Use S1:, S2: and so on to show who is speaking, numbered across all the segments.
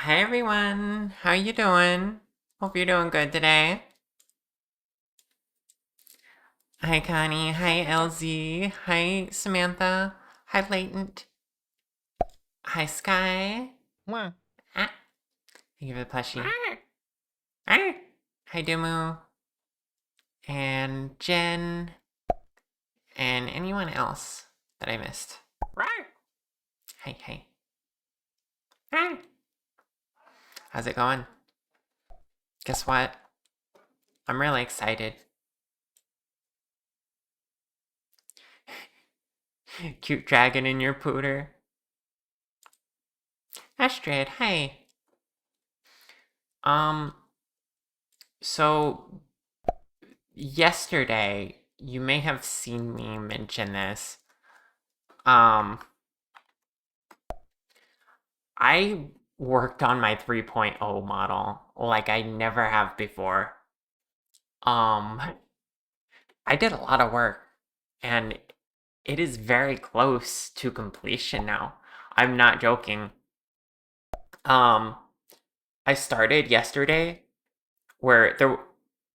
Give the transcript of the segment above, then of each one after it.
S1: Hi everyone, how you doing? Hope you're doing good today. Hi Connie, hi LZ, hi Samantha, hi Latent, hi Sky.
S2: Mwah.
S1: Ah, thank you for the plushie. Ah. Hi Dumu, and Jen, and anyone else that I missed. Hi, hi. How's it going? Guess what? I'm really excited. Cute dragon in your pooter. Astrid, hi. Um, so yesterday, you may have seen me mention this. Um, I worked on my 3.0 model like I never have before. Um, I did a lot of work and it is very close to completion now. I'm not joking. Um, I started yesterday where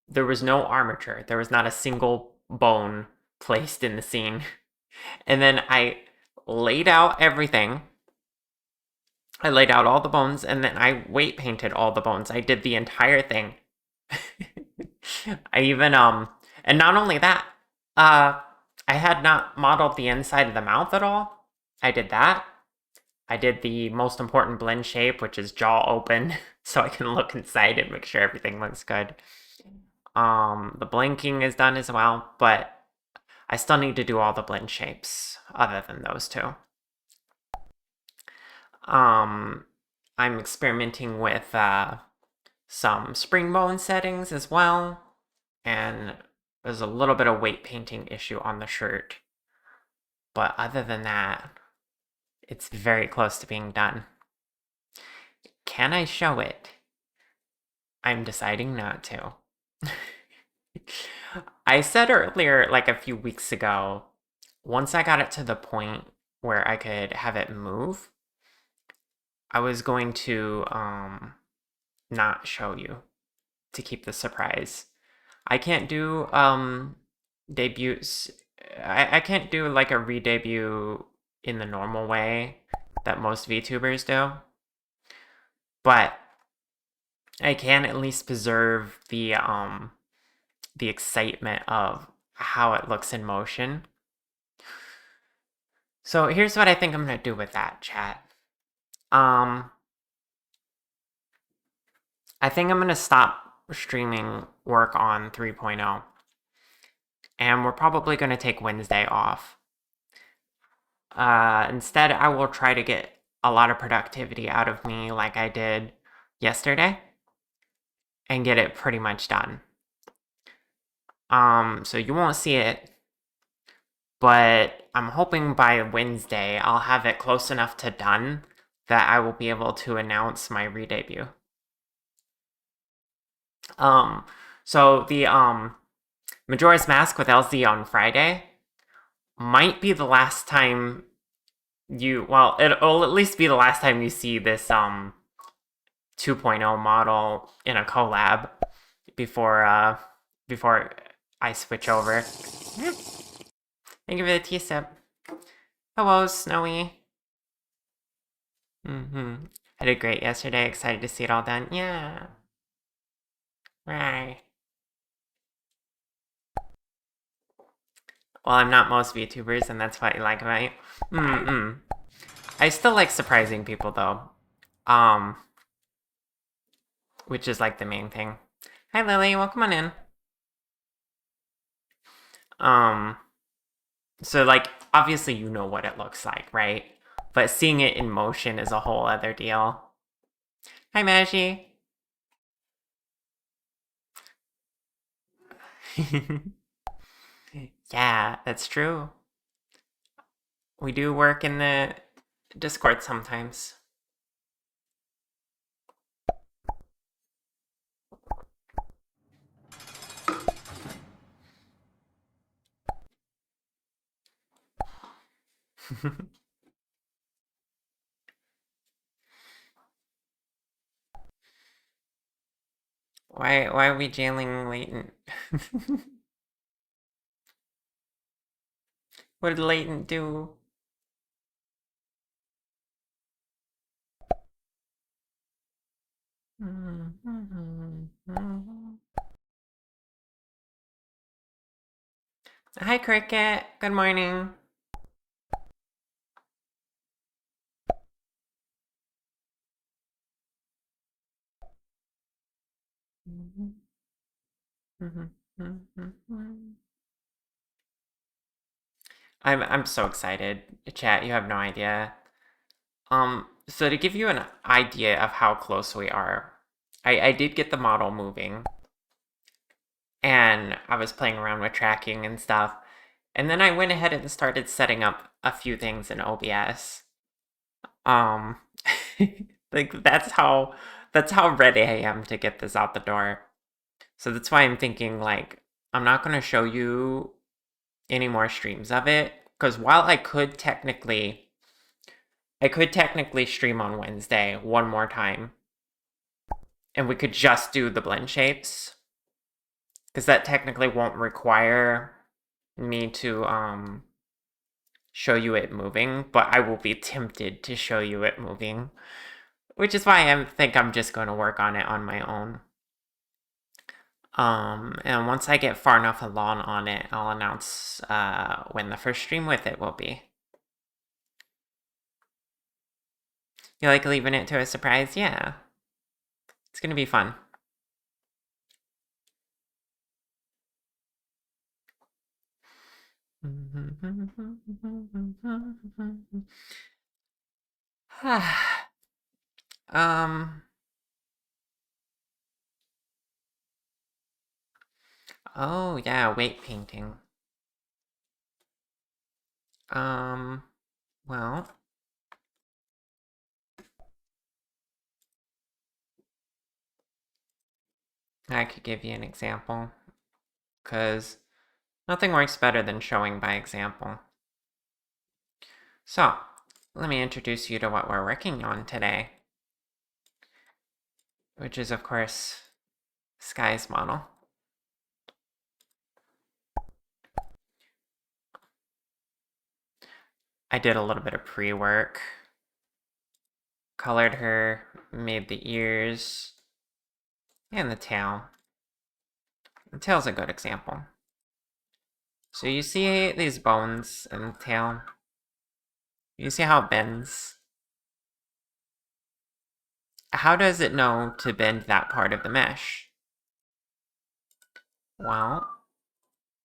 S1: there was no armature. There was not a single bone placed in the scene. And then I laid out everything. I laid out all the bones and then I weight painted all the bones. I did the entire thing. I even and not only that, uh I had not modeled the inside of the mouth at all. I did that. I did the most important blend shape, which is jaw open, so I can look inside and make sure everything looks good. The blinking is done as well, but I still need to do all the blend shapes other than those two. Um, I'm experimenting with some spring bone settings as well, and there's a little bit of weight painting issue on the shirt. But other than that, it's very close to being done. Can I show it? I'm deciding not to. I said earlier, like a few weeks ago, once I got it to the point where I could have it move, I was going to not show you to keep the surprise. I can't do debuts. I can't do like a re-debut in the normal way that most VTubers do, but I can at least preserve the excitement of how it looks in motion. So here's what I think I'm gonna do with that, chat. Um, I think I'm gonna stop streaming work on 3.0, and we're probably gonna take Wednesday off. Instead, I will try to get a lot of productivity out of me like I did yesterday and get it pretty much done. So you won't see it, but I'm hoping by Wednesday I'll have it close enough to done that I will be able to announce my re-debut. Um, so the Majora's Mask with LZ on Friday might be the last time it'll at least be the last time you see this 2.0 model in a collab before I switch over. Thank you for the tea sip. Hello, Snowy. I did great yesterday. Excited to see it all done. Yeah. Right. Well, I'm not most VTubers, and that's what you like about me. I still like surprising people though. Um, which is like the main thing. Hi Lily, welcome on in. Um, so like obviously you know what it looks like, right? But seeing it in motion is a whole other deal. Hi Maggie. Yeah, that's true. We do work in the Discord sometimes. Why are we jailing Latent? What did Latent do? Hi, Cricket. Good morning. I'm so excited. Chat, you have no idea. So to give you an idea of how close we are, I did get the model moving, and I was playing around with tracking and stuff, and then I went ahead and started setting up a few things in OBS. Um, like that's how ready I am to get this out the door. So that's why I'm thinking like I'm not gonna show you any more streams of it, because while I could technically stream on Wednesday one more time, and we could just do the blend shapes, because that technically won't require me to show you it moving, but I will be tempted to show you it moving, which is why I think I'm just going to work on it on my own. And once I get far enough along on it, I'll announce when the first stream with it will be. You like leaving it to a surprise? Yeah. It's gonna be fun. um. Oh yeah, weight painting. Well, I could give you an example, because nothing works better than showing by example. So, let me introduce you to what we're working on today, which is, of course, Sky's model. I did a little bit of pre-work, colored her, made the ears, and the tail. The tail's a good example. So you see these bones in the tail? You see how it bends? How does it know to bend that part of the mesh? Well,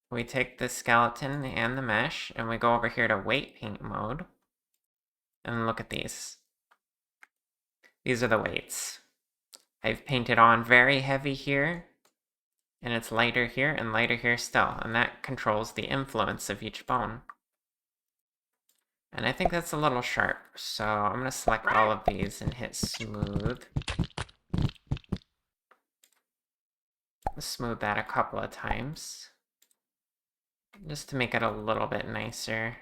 S1: we take the skeleton and the mesh, and we go over here to weight paint mode, and look at these. These are the weights. I've painted on very heavy here, and it's lighter here and lighter here still, and that controls the influence of each bone. And I think that's a little sharp, so I'm going to select all of these and hit smooth. Smooth that a couple of times, just to make it a little bit nicer.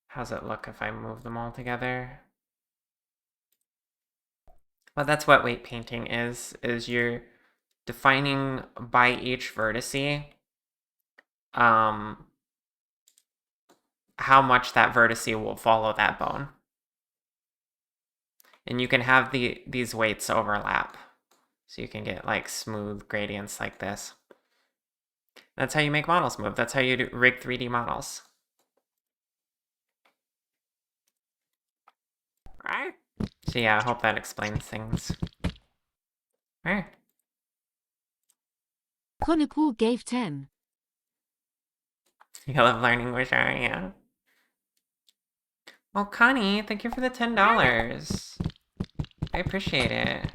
S1: How's it look if I move them all together? Well, that's what weight painting is you're defining by each vertice how much that vertice will follow that bone. And you can have these weights overlap, so you can get like smooth gradients like this. That's how you make models move. That's how you rig 3D models. Right? So yeah, I hope that explains things. Right.
S2: Chronicle gave 10.
S1: You love learning with her, yeah. Well, Connie, thank you for the $10. I appreciate it.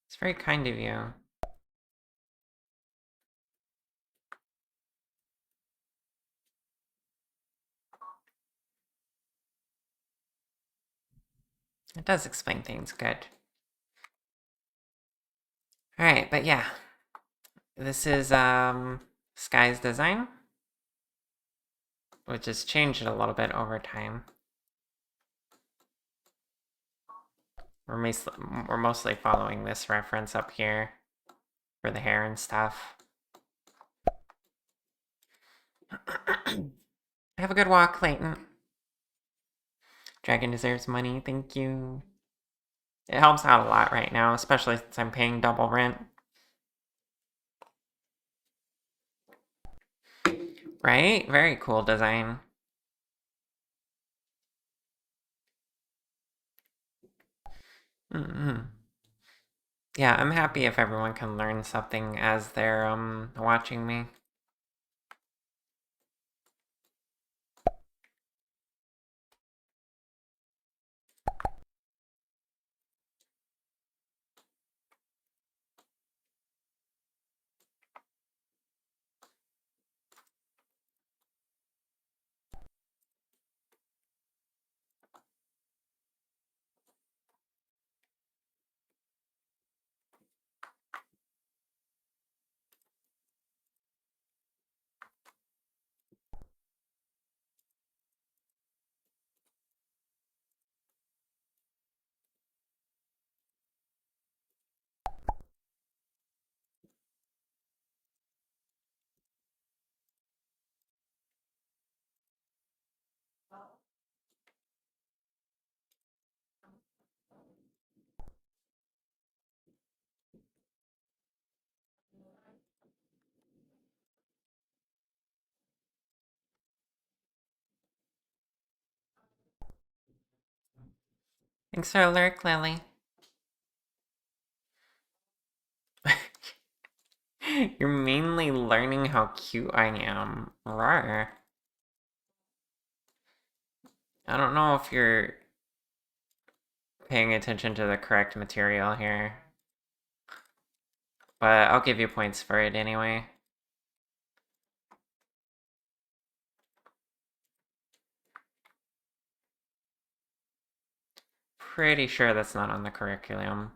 S1: It's very kind of you. It does explain things good. Alright, but yeah. This is Sky's design. which has changed a little bit over time. We're mostly following this reference up here for the hair and stuff. Have a good walk, Clayton. Dragon deserves money, thank you. It helps out a lot right now, especially since I'm paying double rent. Right? Very cool design. Yeah, I'm happy if everyone can learn something as they're watching me. Thanks for alert, Lily. You're mainly learning how cute I am. Rawr. I don't know if you're paying attention to the correct material here, but I'll give you points for it anyway. Pretty sure that's not on the curriculum.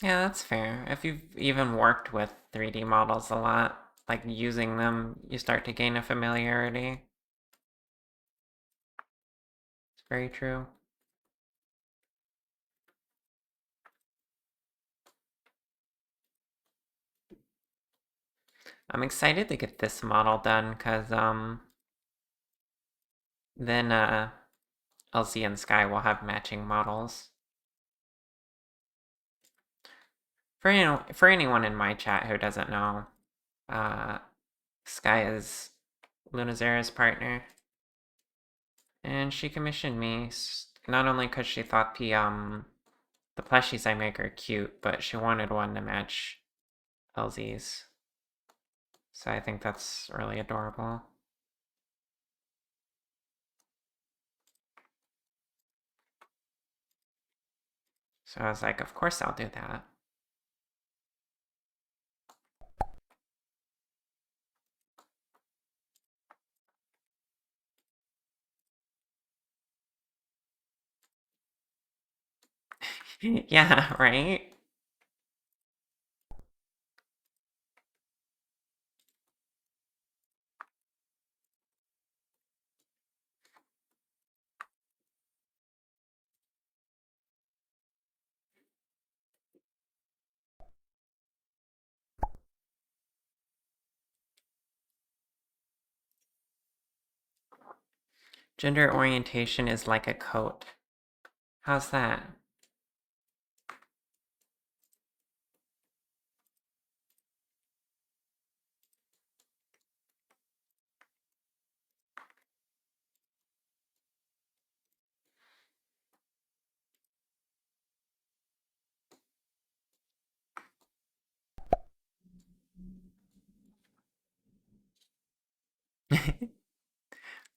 S1: Yeah, that's fair. If you've even worked with 3D models a lot, like using them, you start to gain a familiarity. It's very true. I'm excited to get this model done, because then LZ and Sky will have matching models. For anyone in my chat who doesn't know, Sky is Lunazera's partner, and she commissioned me not only because she thought the plushies I make are cute, but she wanted one to match LZ's. So I think that's really adorable. So I was like, of course I'll do that. Yeah, right? Gender orientation is like a coat. How's that?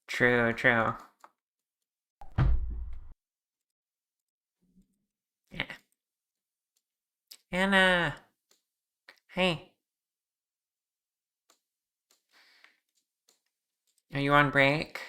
S1: True, true. Yeah. Anna, hey, are you on break?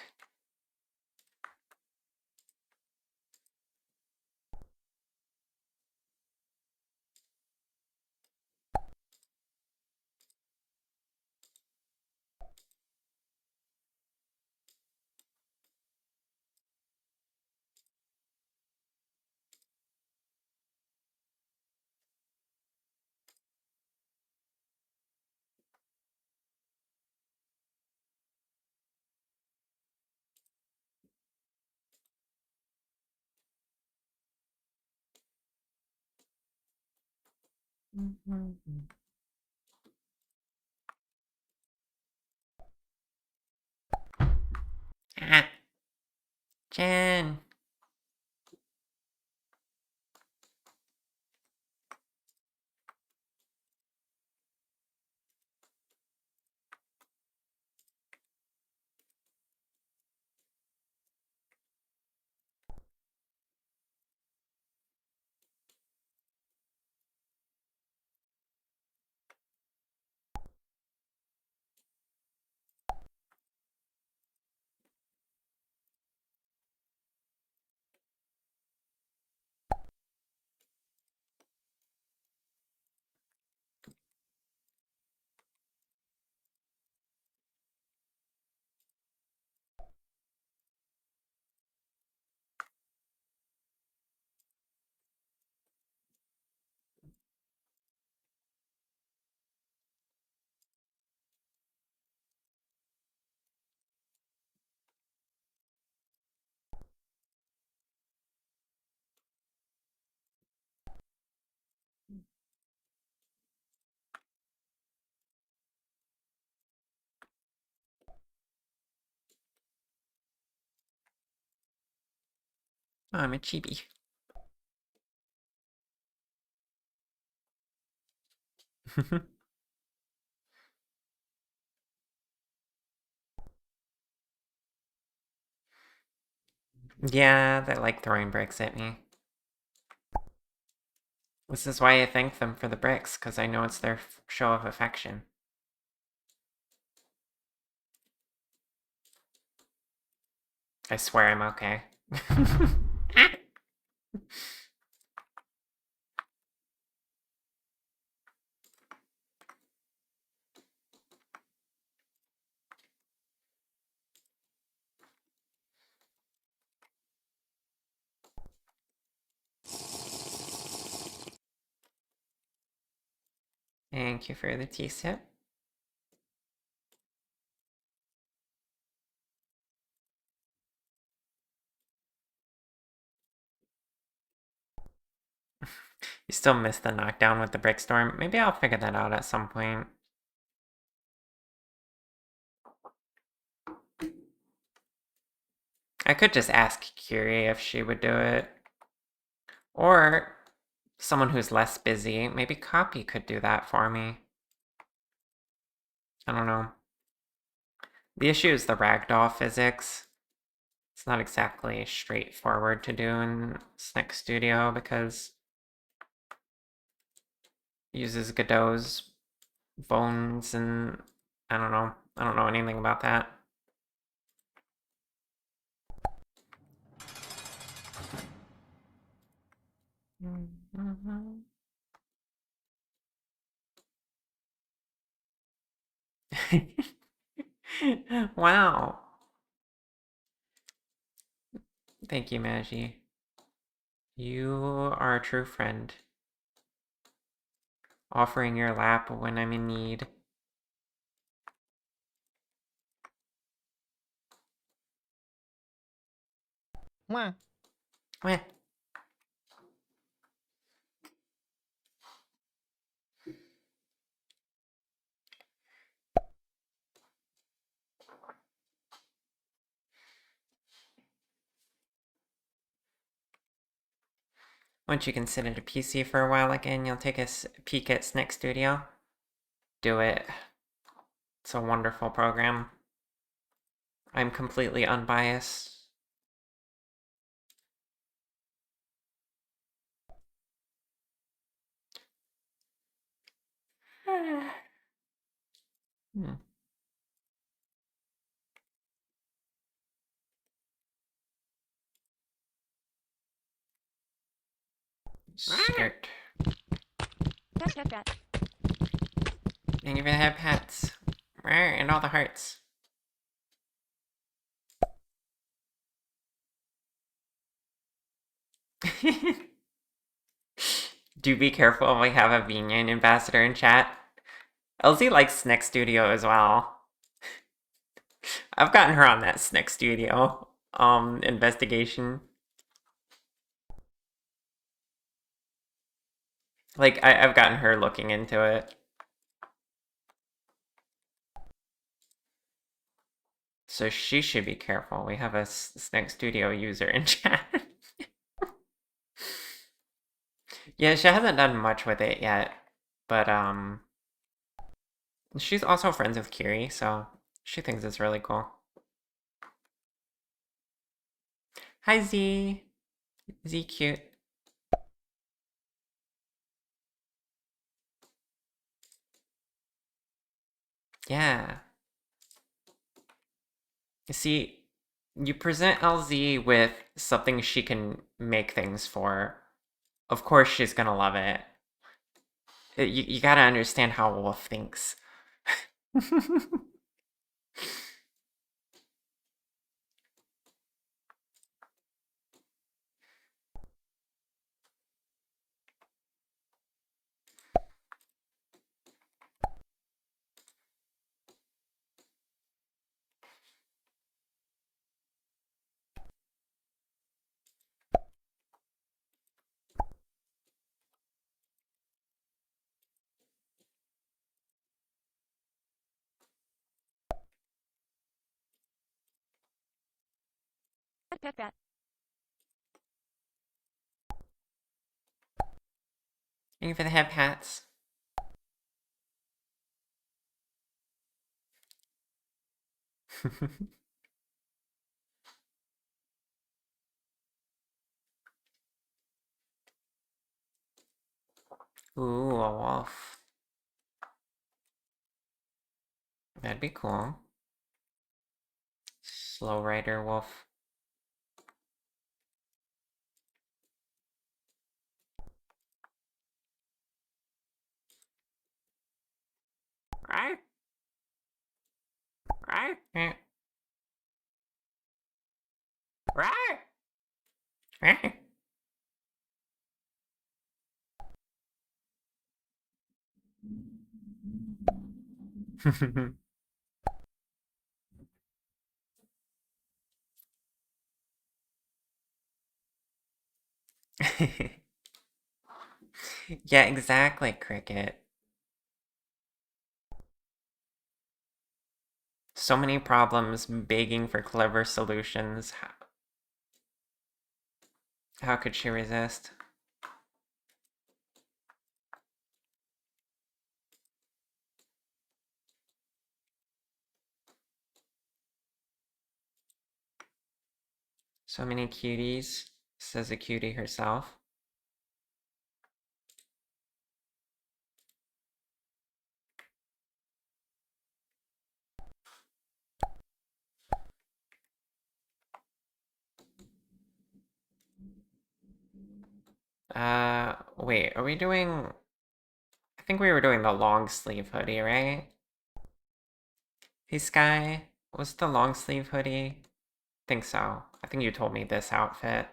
S1: Ah, Jen. Oh, I'm a chibi. Yeah, they like throwing bricks at me. This is why I thank them for the bricks, because I know it's their show of affection. I swear I'm okay. Thank you for the tea sip. You still missed the knockdown with the brick storm. Maybe I'll figure that out at some point. I could just ask Curie if she would do it. Or someone who's less busy. Maybe Copy could do that for me. I don't know. The issue is the ragdoll physics. It's not exactly straightforward to do in Snick Studio because it uses Godot's bones and I don't know. I don't know anything about that. Mm-hmm. Wow. Thank you, Magi. You are a true friend. Offering your lap when I'm in need.
S3: Mwah.
S1: Meh. Once you can sit at a PC for a while again, you'll take a peek at Snick Studio. Do it. It's a wonderful program. I'm completely unbiased. Hmm. Skirt. Thank you for the head pats. And all the hearts. Do be careful, we have a Vinian ambassador in chat. LZ likes Snick Studio as well. I've gotten her on that Snick Studio investigation. Like, I've gotten her looking into it. So she should be careful. We have a Snick Studio user in chat. Yeah, she hasn't done much with it yet. But, she's also friends with Kiri, so she thinks it's really cool. Hi, Z. Z cute. Yeah. See, you present LZ with something she can make things for. Of course she's gonna love it. You gotta understand how Wolf thinks. Thank you for the head pats. Ooh, a wolf. That'd be cool. Slow rider wolf. Right? Right? Right? Right? Yeah, exactly, Cricket. So many problems begging for clever solutions. How could she resist? So many cuties, says a cutie herself. Wait, are we doing... I think we were doing the long sleeve hoodie, right? Hey, Sky, was the long sleeve hoodie? Think so. I think you told me this outfit.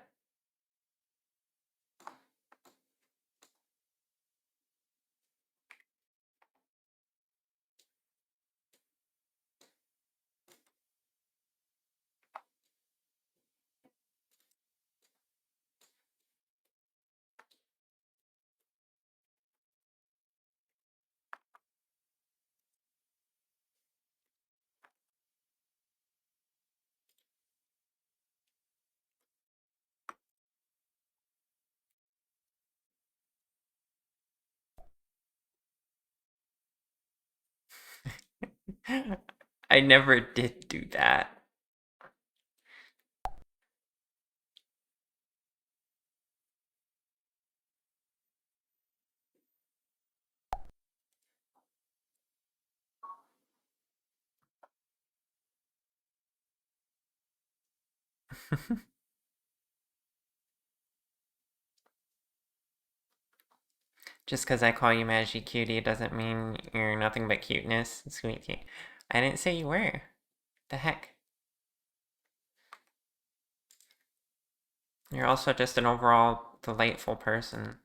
S1: I never did do that. Just because I call you Maggie Cutie doesn't mean you're nothing but cuteness, sweetie. I didn't say you were. The heck? You're also just an overall delightful person.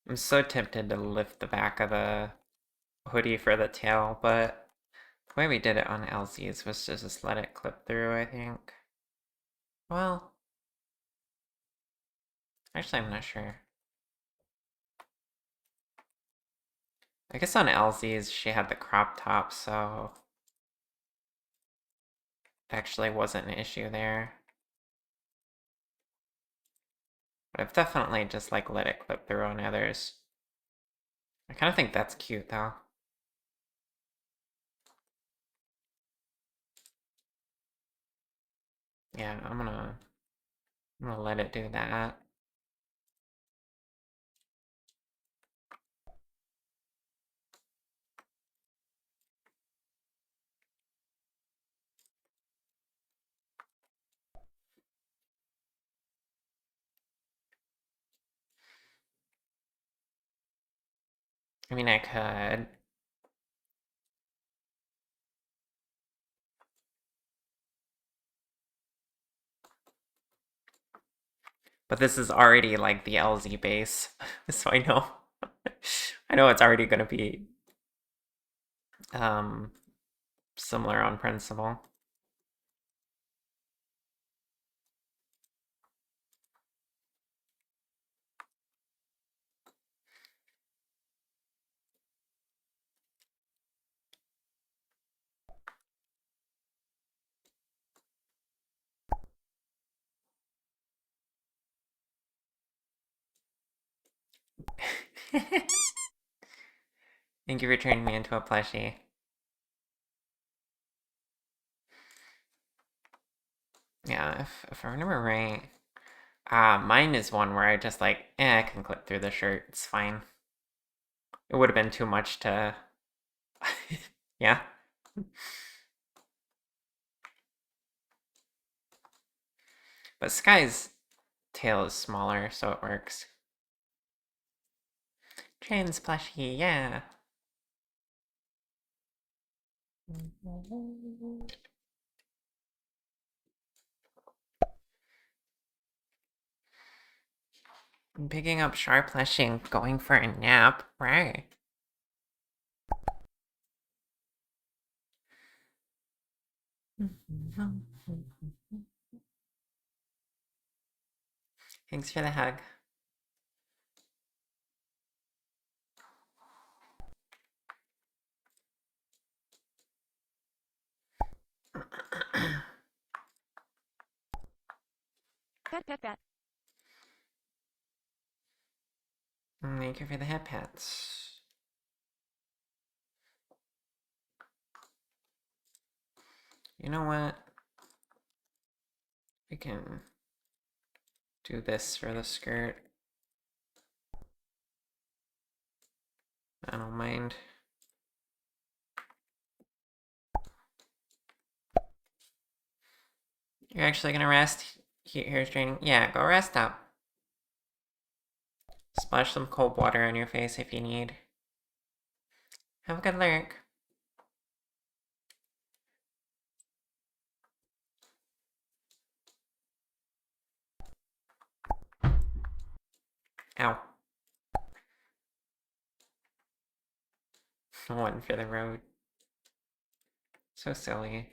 S1: I'm so tempted to lift the back of the hoodie for the tail, but the way we did it on LZ's was to just let it clip through, I think. Well, actually, I'm not sure. I guess on LZ's she had the crop top, so it actually wasn't an issue there. But I've definitely just like let it clip through on others. I kind of think that's cute though. Yeah, I'm gonna let it do that. I mean, I could. But this is already like the LZ base, so I know I know it's already gonna be um similar on principle. Thank you for turning me into a plushie. Yeah, if I remember right, mine is one where I just like, I can clip through the shirt. It's fine. It would have been too much to. Yeah. But Sky's tail is smaller, so it works. Trans plushie, yeah. I'm picking up Sharp plushie and going for a nap. Right. Thanks for the hug.
S2: Pat pat pat.
S1: Thank you for the head pats. You know what? We can do this for the skirt. I don't mind. You're actually gonna rest? Here's training. Yeah, go rest up. Splash some cold water on your face if you need. Have a good lurk. Ow. One for the road. So silly.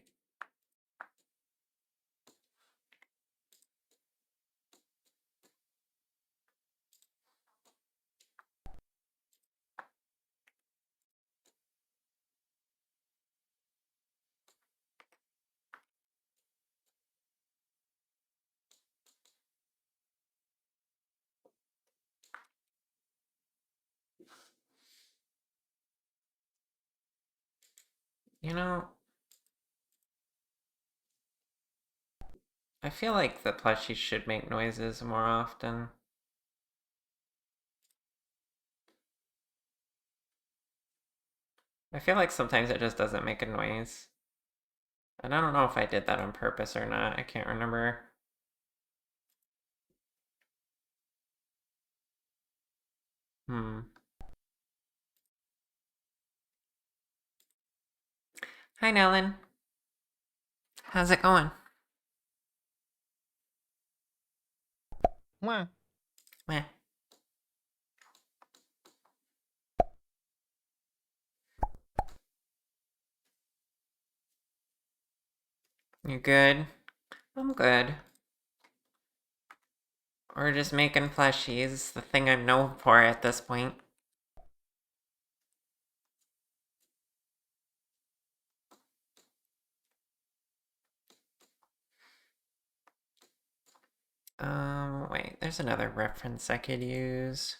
S1: You know, I feel like the plushies should make noises more often. I feel like sometimes it just doesn't make a noise. And I don't know if I did that on purpose or not. I can't remember. Hi, Nellen. How's it going?
S3: Mwah.
S1: Meh. You good? I'm good. We're just making plushies, the thing I'm known for at this point. Wait, there's another reference I could use.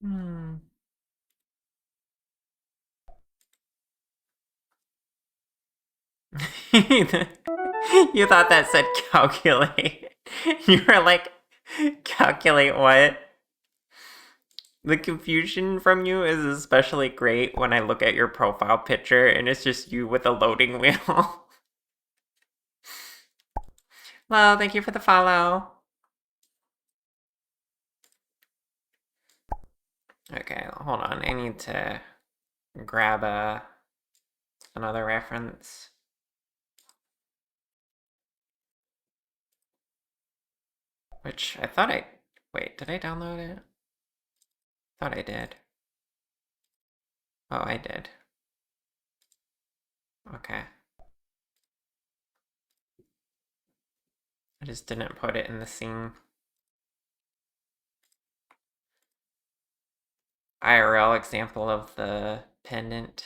S1: Hmm. You thought that said calculate. You were like, calculate what? The confusion from you is especially great when I look at your profile picture and it's just you with a loading wheel. Well, thank you for the follow. Okay, hold on. I need to grab another reference. Which I thought I... Wait, did I download it? Thought I did. Oh, I did. Okay. I just didn't put it in the scene. IRL example of the pendant.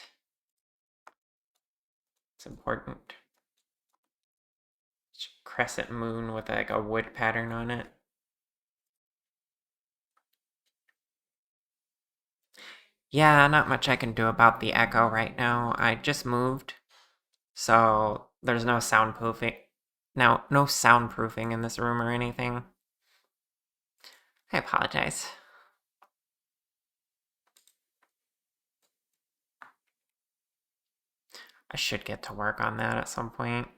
S1: It's important. Crescent moon with like a wood pattern on it. Yeah, not much I can do about the echo right now. I just moved, so there's no soundproofing. Now, no soundproofing in this room or anything. I apologize. I should get to work on that at some point.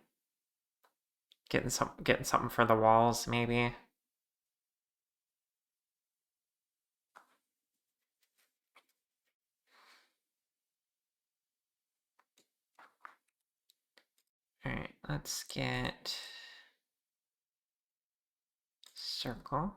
S1: Getting something for the walls, maybe. Alright, let's get circle.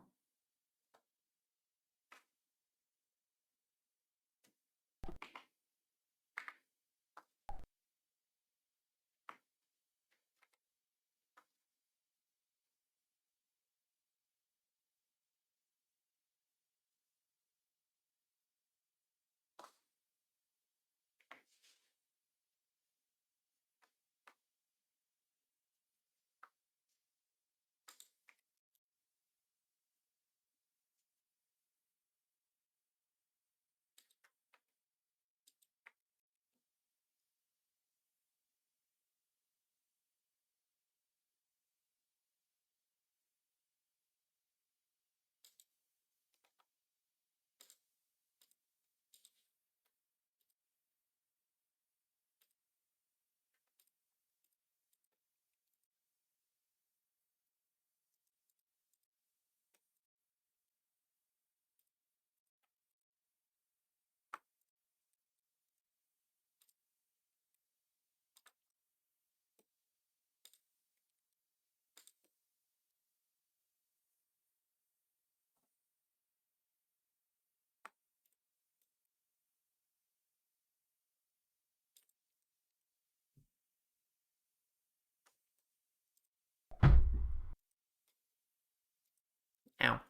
S1: Ow.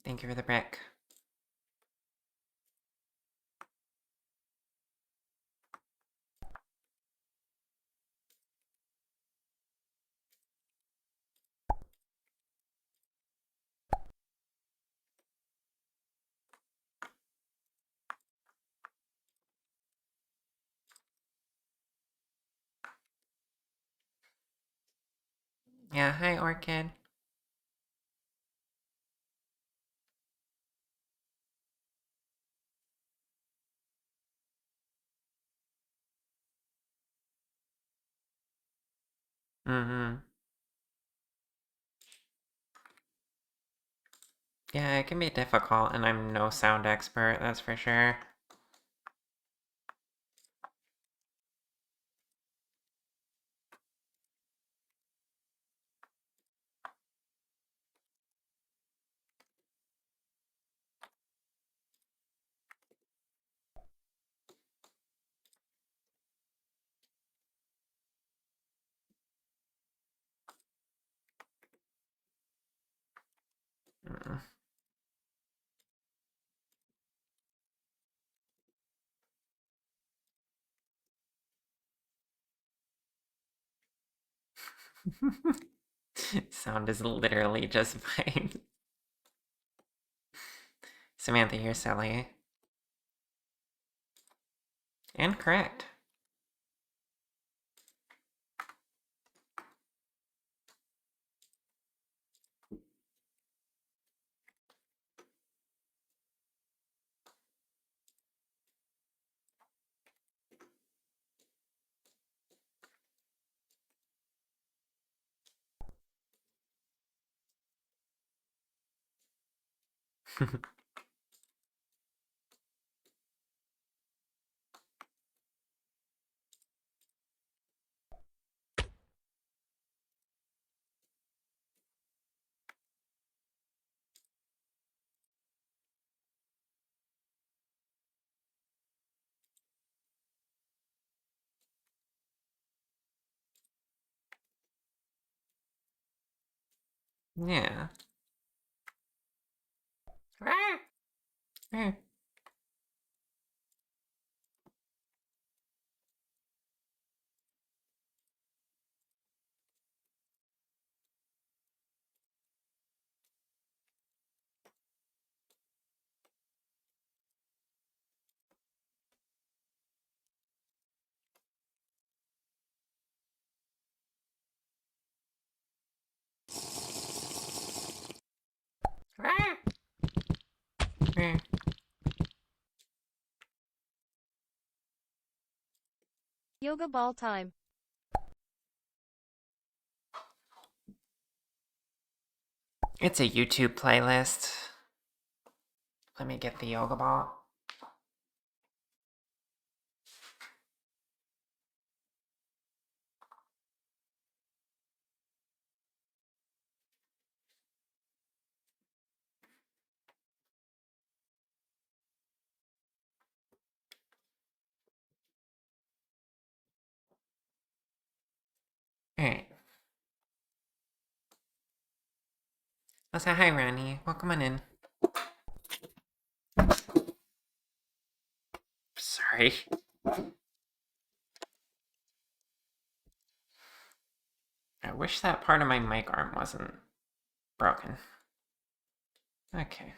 S1: Thank you for the brick. Yeah, hi, Orchid. Mm-hmm. Yeah, it can be difficult, and I'm no sound expert, that's for sure. Mm. Sound is literally just fine. Samantha, you're silly. And correct. Yeah.
S2: Yoga ball time.
S1: It's a YouTube playlist. Let me get the yoga ball. Alright. I'll say hi, Ronnie. Welcome on in. Sorry. I wish that part of my mic arm wasn't broken. Okay.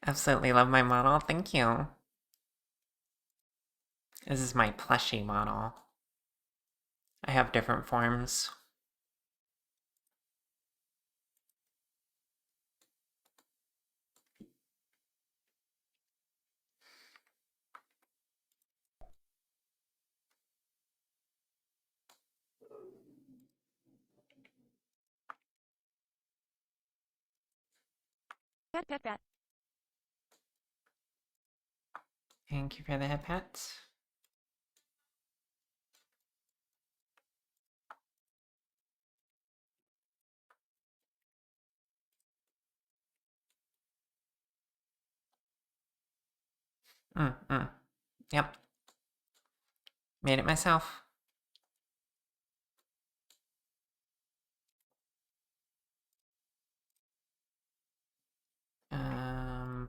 S1: Absolutely love my model. Thank you. This is my plushie model. I have different forms.
S2: Pat pat pat.
S1: Thank you for the hip hats. Yep. Made it myself. Um...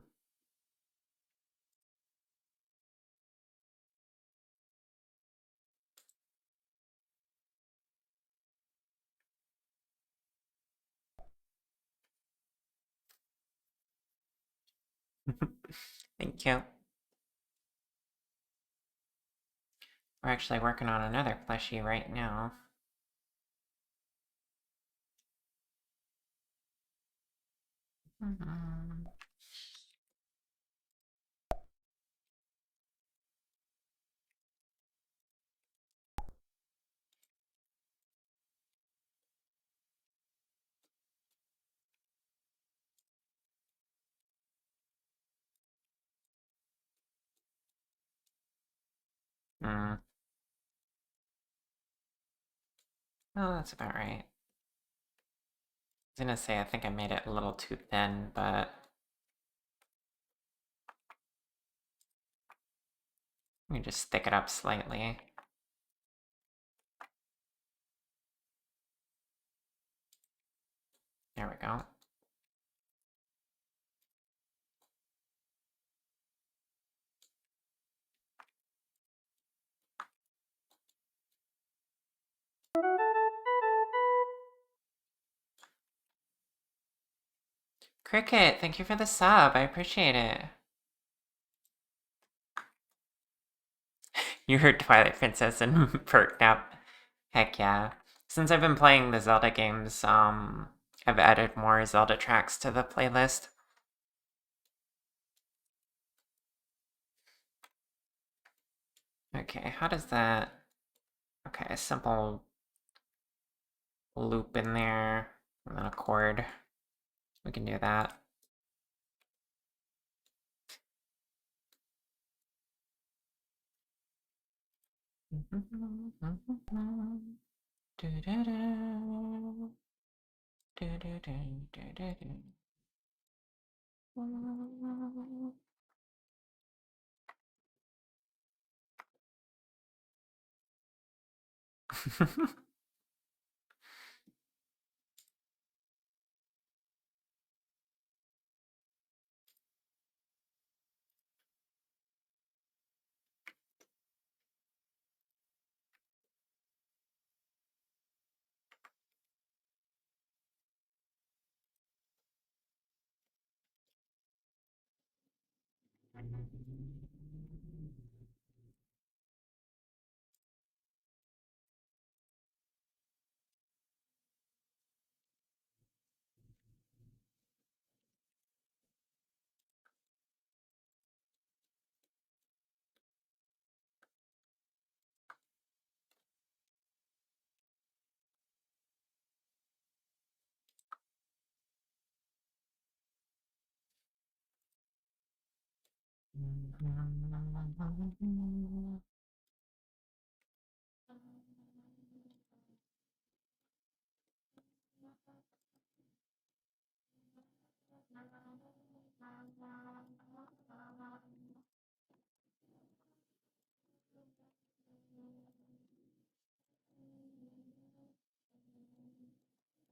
S1: Thank you. We're actually working on another plushie right now. Oh, that's about right. I was gonna say I think I made it a little too thin, but let me just thick it up slightly. There we go. Cricket, thank you for the sub. I appreciate it. You heard Twilight Princess and perked up. Heck yeah. Since I've been playing the Zelda games, I've added more Zelda tracks to the playlist. Okay, how does that... Okay, a simple loop in there, and then a chord. We can do that.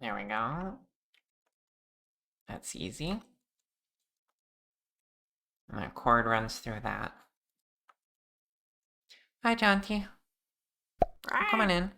S1: There we go. That's easy. And the cord runs through that. Hi, Jaunty. I'm coming in.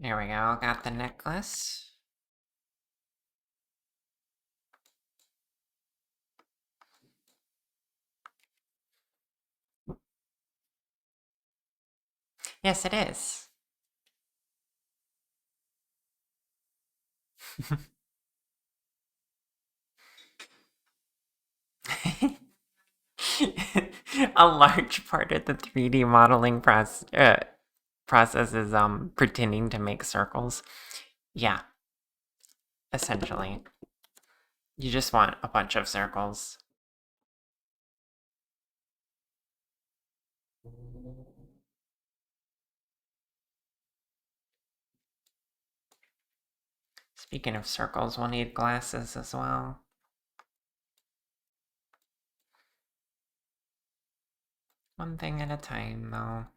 S1: There we go. Got the necklace. Yes, it is. A large part of the 3D modeling process is pretending to make circles. Yeah, essentially. You just want a bunch of circles. Speaking of circles, we'll need glasses as well. One thing at a time, though.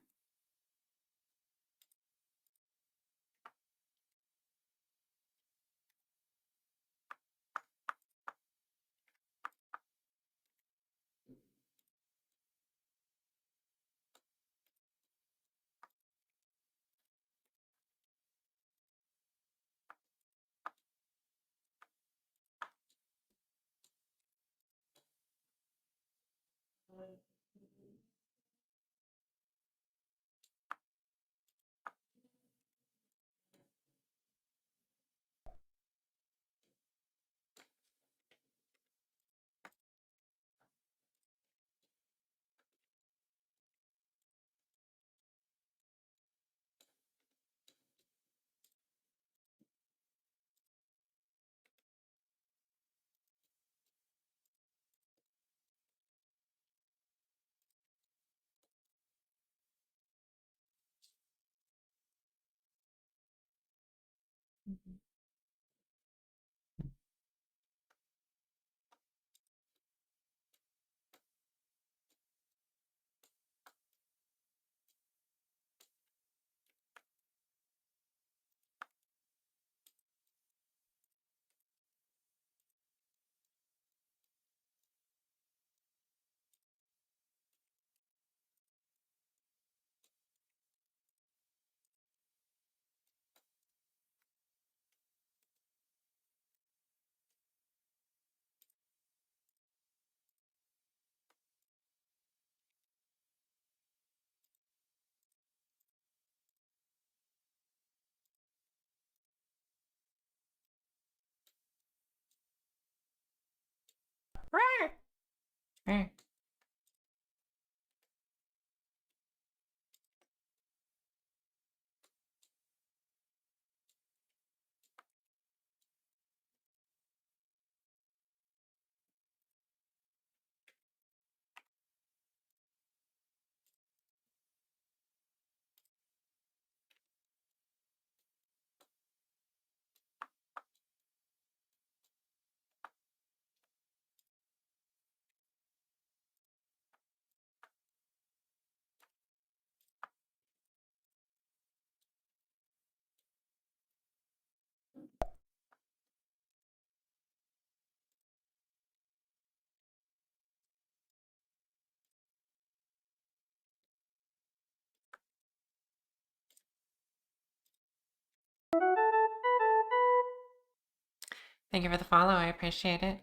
S1: Thank you for the follow, I appreciate it.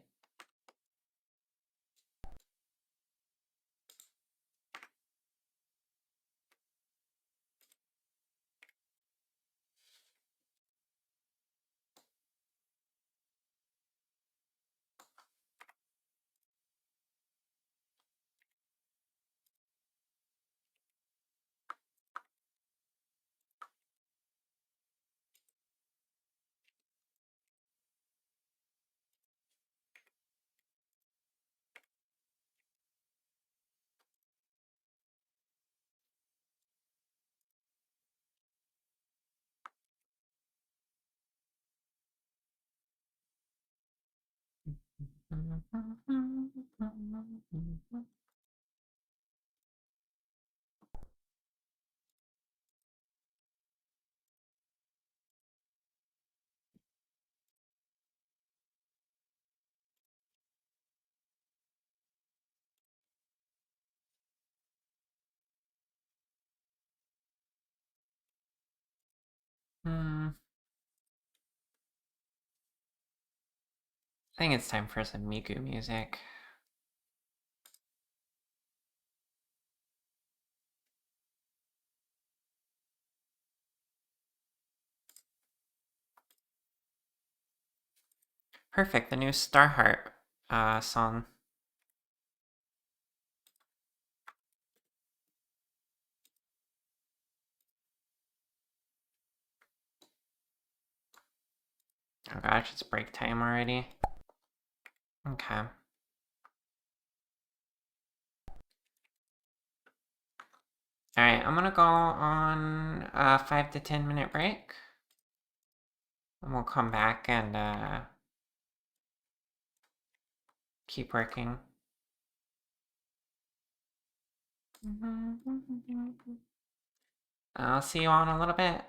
S1: I think it's time for some Miku music. Perfect, the new Starheart song. Oh gosh, it's break time already. Okay. Alright, I'm gonna go on a 5 to 10 minute break. And we'll come back and keep working. I'll see you all in a little bit.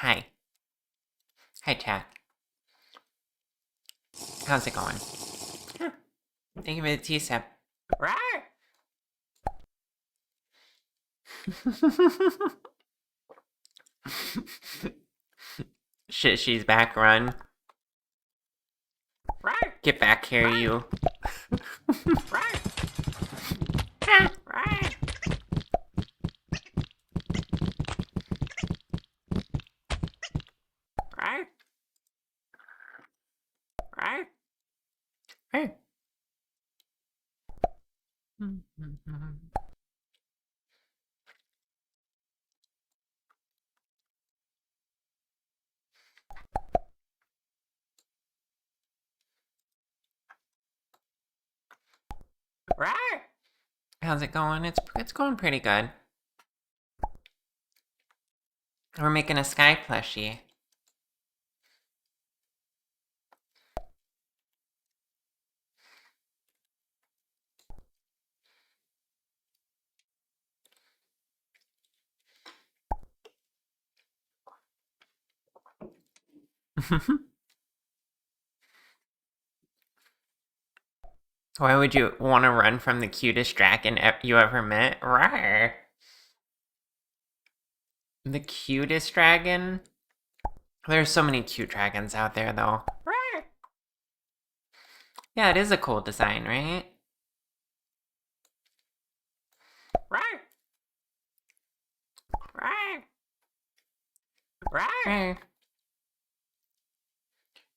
S1: Hi. Hi, chat. How's it going? Thank you for the T-Sep. Shit, she's back, run. Get back here, you. How's it going? It's going pretty good. We're making a sky plushie. Why would you want to run from the cutest dragon you ever met? Rawr. The cutest dragon? There's so many cute dragons out there, though. Rawr. Yeah, it is a cool design, right? Rawr. Rawr. Rawr.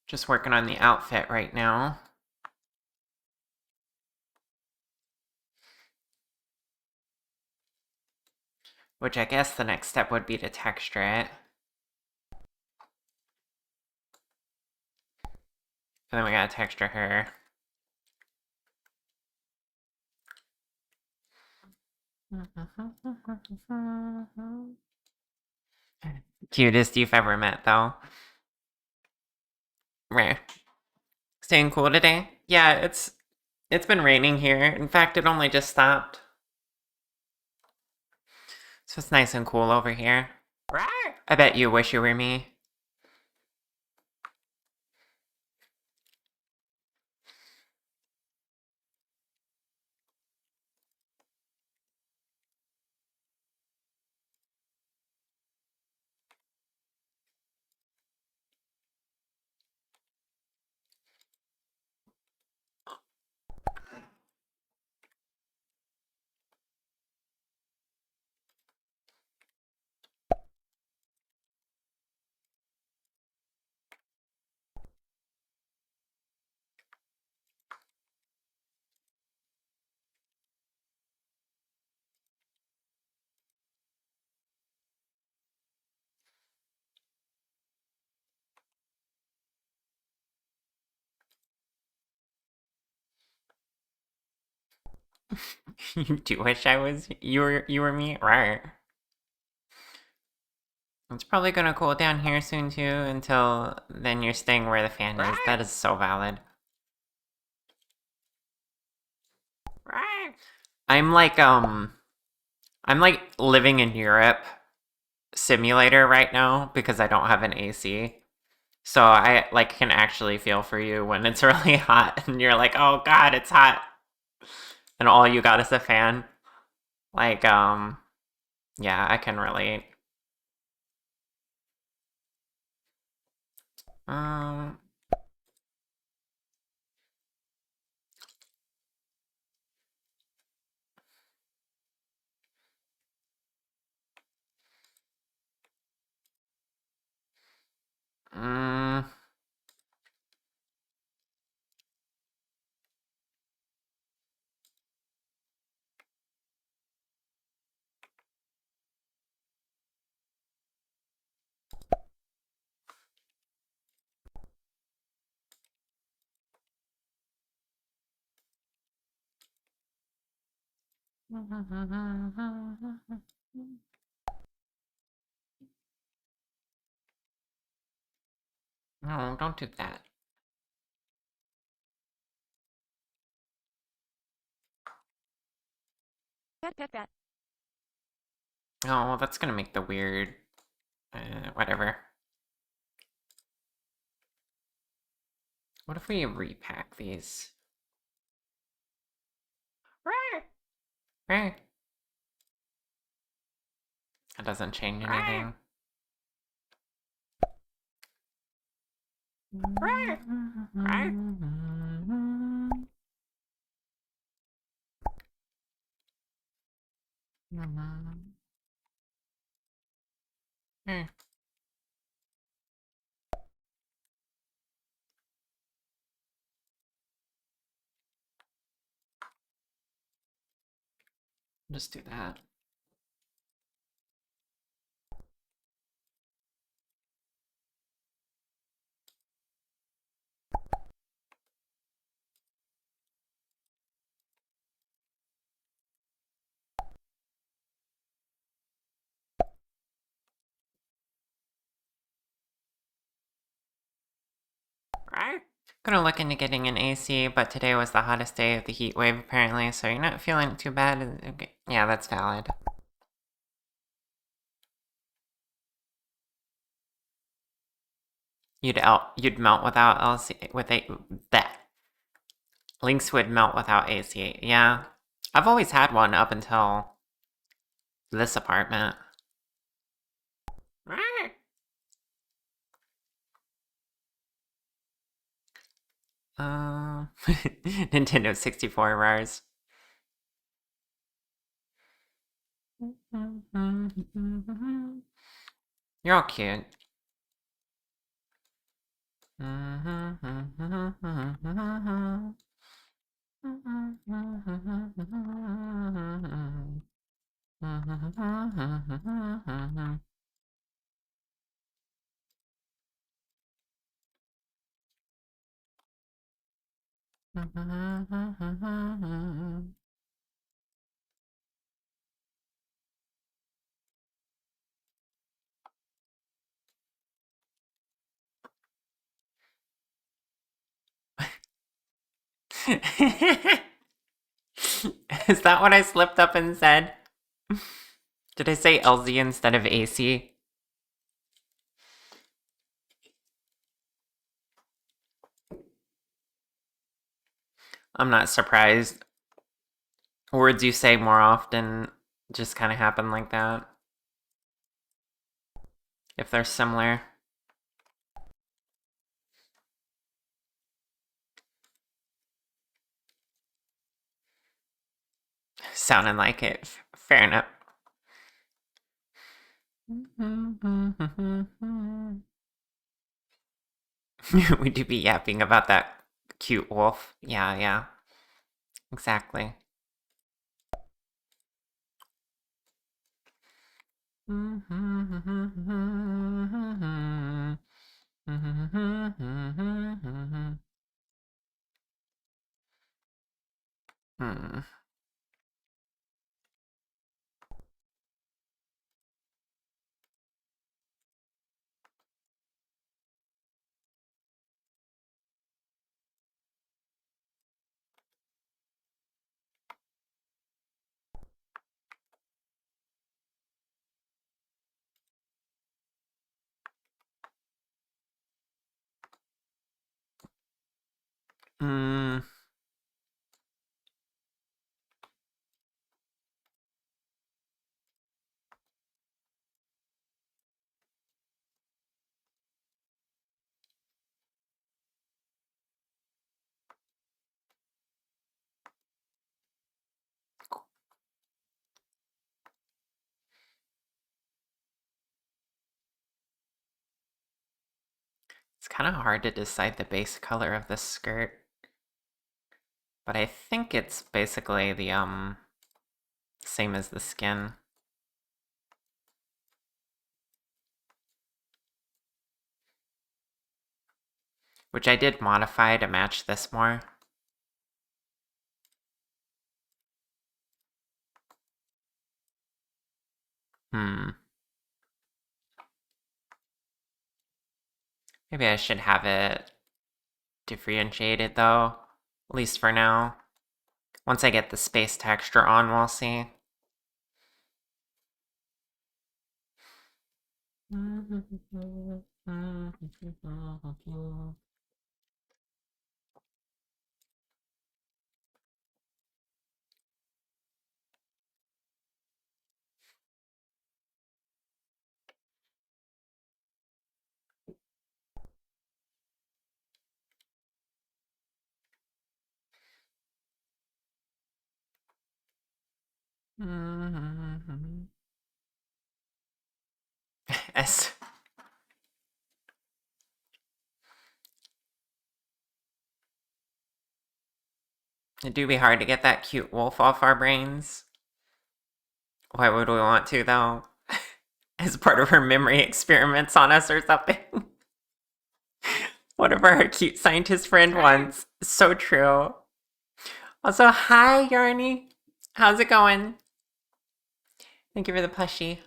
S1: Just working on the outfit right now. Which I guess the next step would be to texture it. And then we gotta texture her. Cutest you've ever met, though. Rare. Staying cool today? Yeah, it's been raining here. In fact, it only just stopped. So it's nice and cool over here. Rawr. I bet you wish you were me. You do wish I was you were me? Rawr. It's probably gonna cool down here soon too, until then you're staying where the fan is. That is so valid. I'm like living in Europe simulator right now because I don't have an AC. So I like can actually feel for you when it's really hot and you're like, "Oh god, it's hot." And all you got is a fan. Like yeah, I can relate. Um mm, no, don't do that.
S2: Pet.
S1: Oh, that's gonna make the weird whatever. What if we repack these? That doesn't change anything. Just do that. Right. Gonna look into getting an AC, but today was the hottest day of the heat wave apparently, so you're not feeling too bad. Okay. Yeah, that's valid. You'd melt without LC with a that Lynx would melt without AC. Yeah, I've always had one up until this apartment. Nintendo 64 RARs. You're all cute. Is that what I slipped up and said? Did I say LZ instead of AC? I'm not surprised. Words you say more often just kind of happen like that. If they're similar. Sounding like it. Fair enough. We do be yapping about that cute wolf. Yeah, yeah. Exactly. Hmm. Mm. It's kind of hard to decide the base color of this skirt. But I think it's basically the, same as the skin. Which I did modify to match this more. Maybe I should have it differentiated though. At least for now. Once I get the space texture on, we'll see. S. It do be hard to get that cute wolf off our brains. Why would we want to, though? As part of her memory experiments on us or something? Whatever her cute scientist friend wants. So true. Also, hi, Yarny. How's it going? Thank you for the plushie.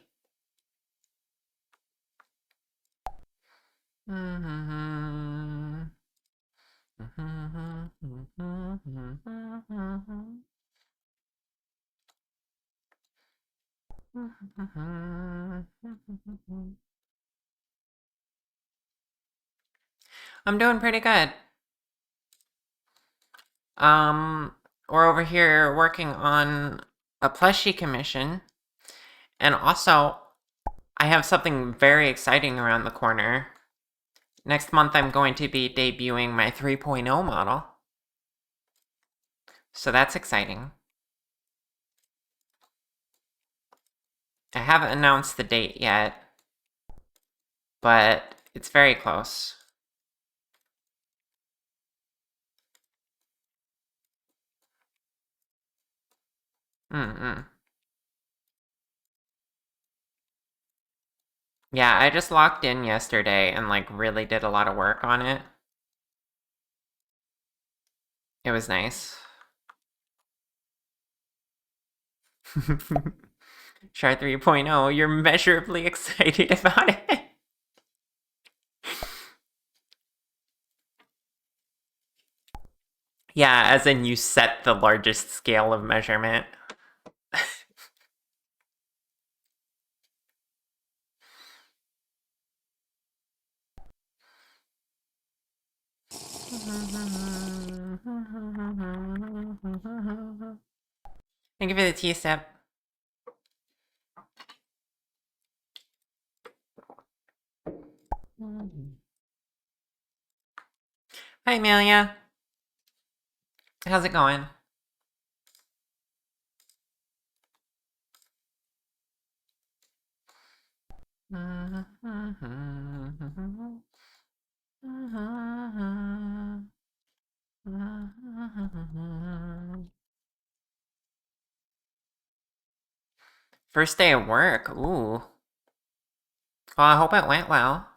S1: I'm doing pretty good. We're over here working on a plushie commission. And also, I have something very exciting around the corner. Next month, I'm going to be debuting my 3.0 model. So that's exciting. I haven't announced the date yet, but it's very close. Yeah, I just logged in yesterday and like really did a lot of work on it. It was nice. Char 3.0, you're measurably excited about it. Yeah, as in you set the largest scale of measurement. Thank you for the tea step. Hi, Amelia. How's it going? First day of work. Ooh. Well, I hope it went well.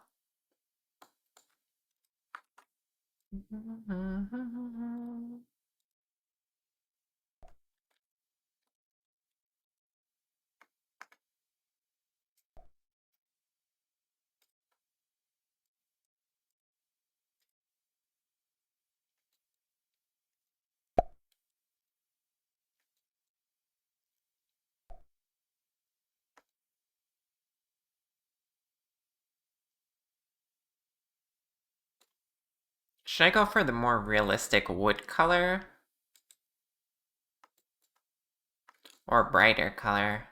S1: Should I go for the more realistic wood color? Or brighter color?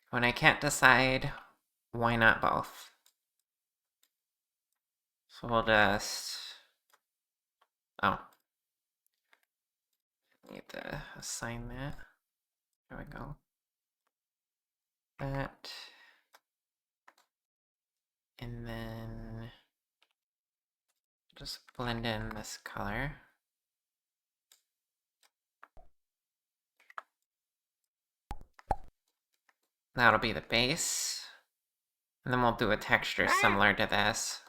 S1: When I can't decide, why not both? So we'll just... Oh. Need to assign that. There we go. That. And then... just blend in this color. That'll be the base. And then we'll do a texture similar to this.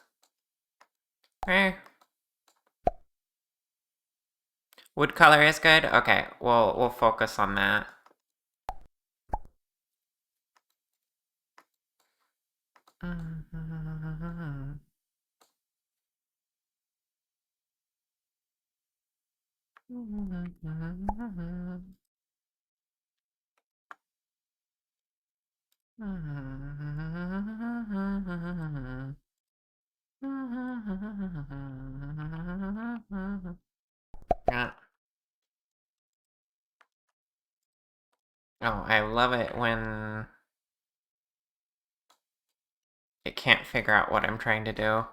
S1: Wood color is good? Okay, we'll focus on that. Yeah. Oh, I love it when it can't figure out what I'm trying to do.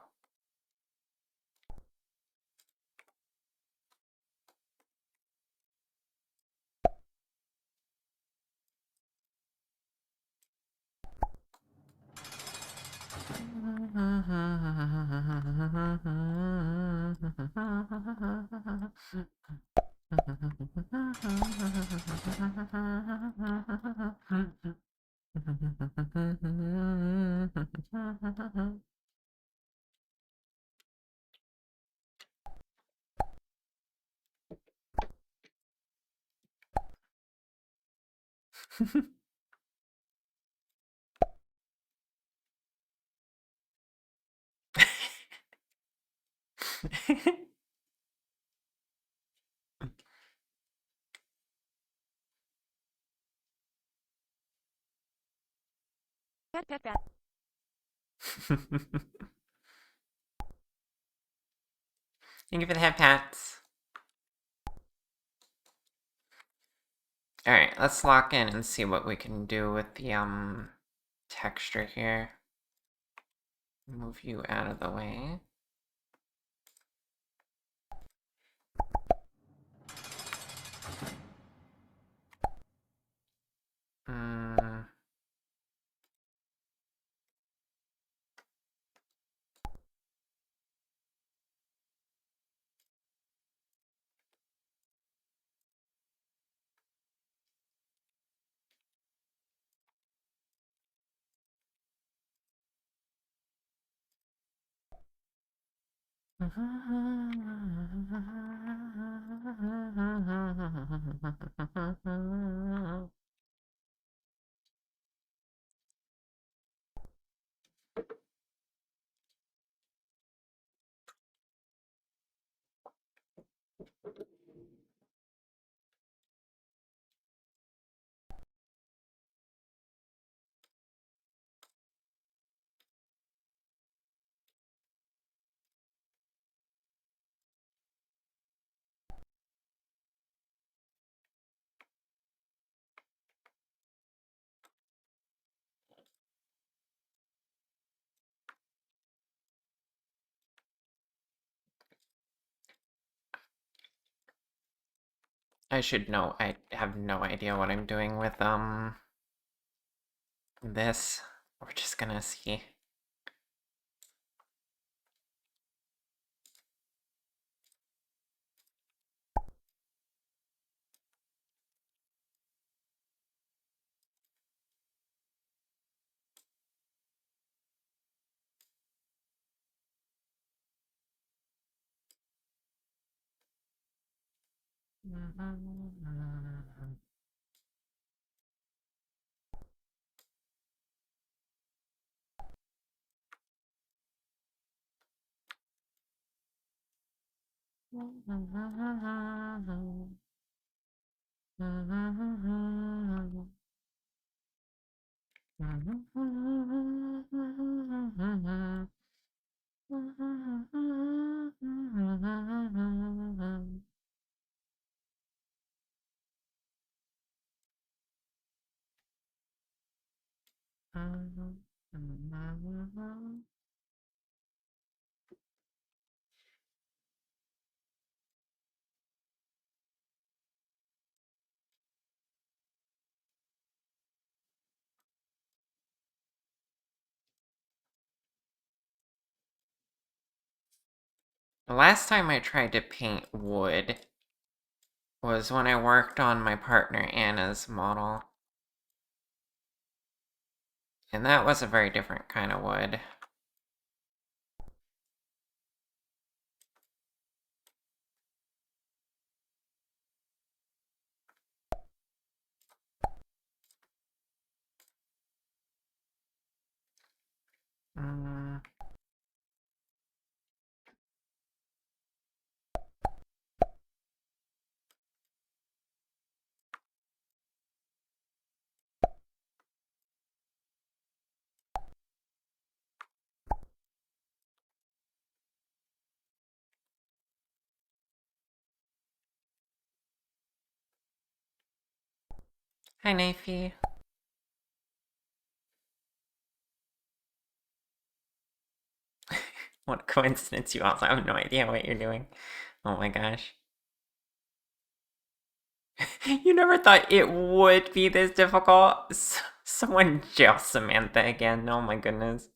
S2: Pet pet pet.
S1: Thank you for the head pats. Alright, let's lock in and see what we can do with the texture here. Move you out of the way. I should know. I have no idea what I'm doing with this. We're just gonna see. The last time I tried to paint wood was when I worked on my partner Anna's model. And that was a very different kind of wood. Mm. Hi, Nafy. What a coincidence, you also have no idea what you're doing. Oh my gosh. You never thought it would be this difficult? Someone jail Samantha again, oh my goodness.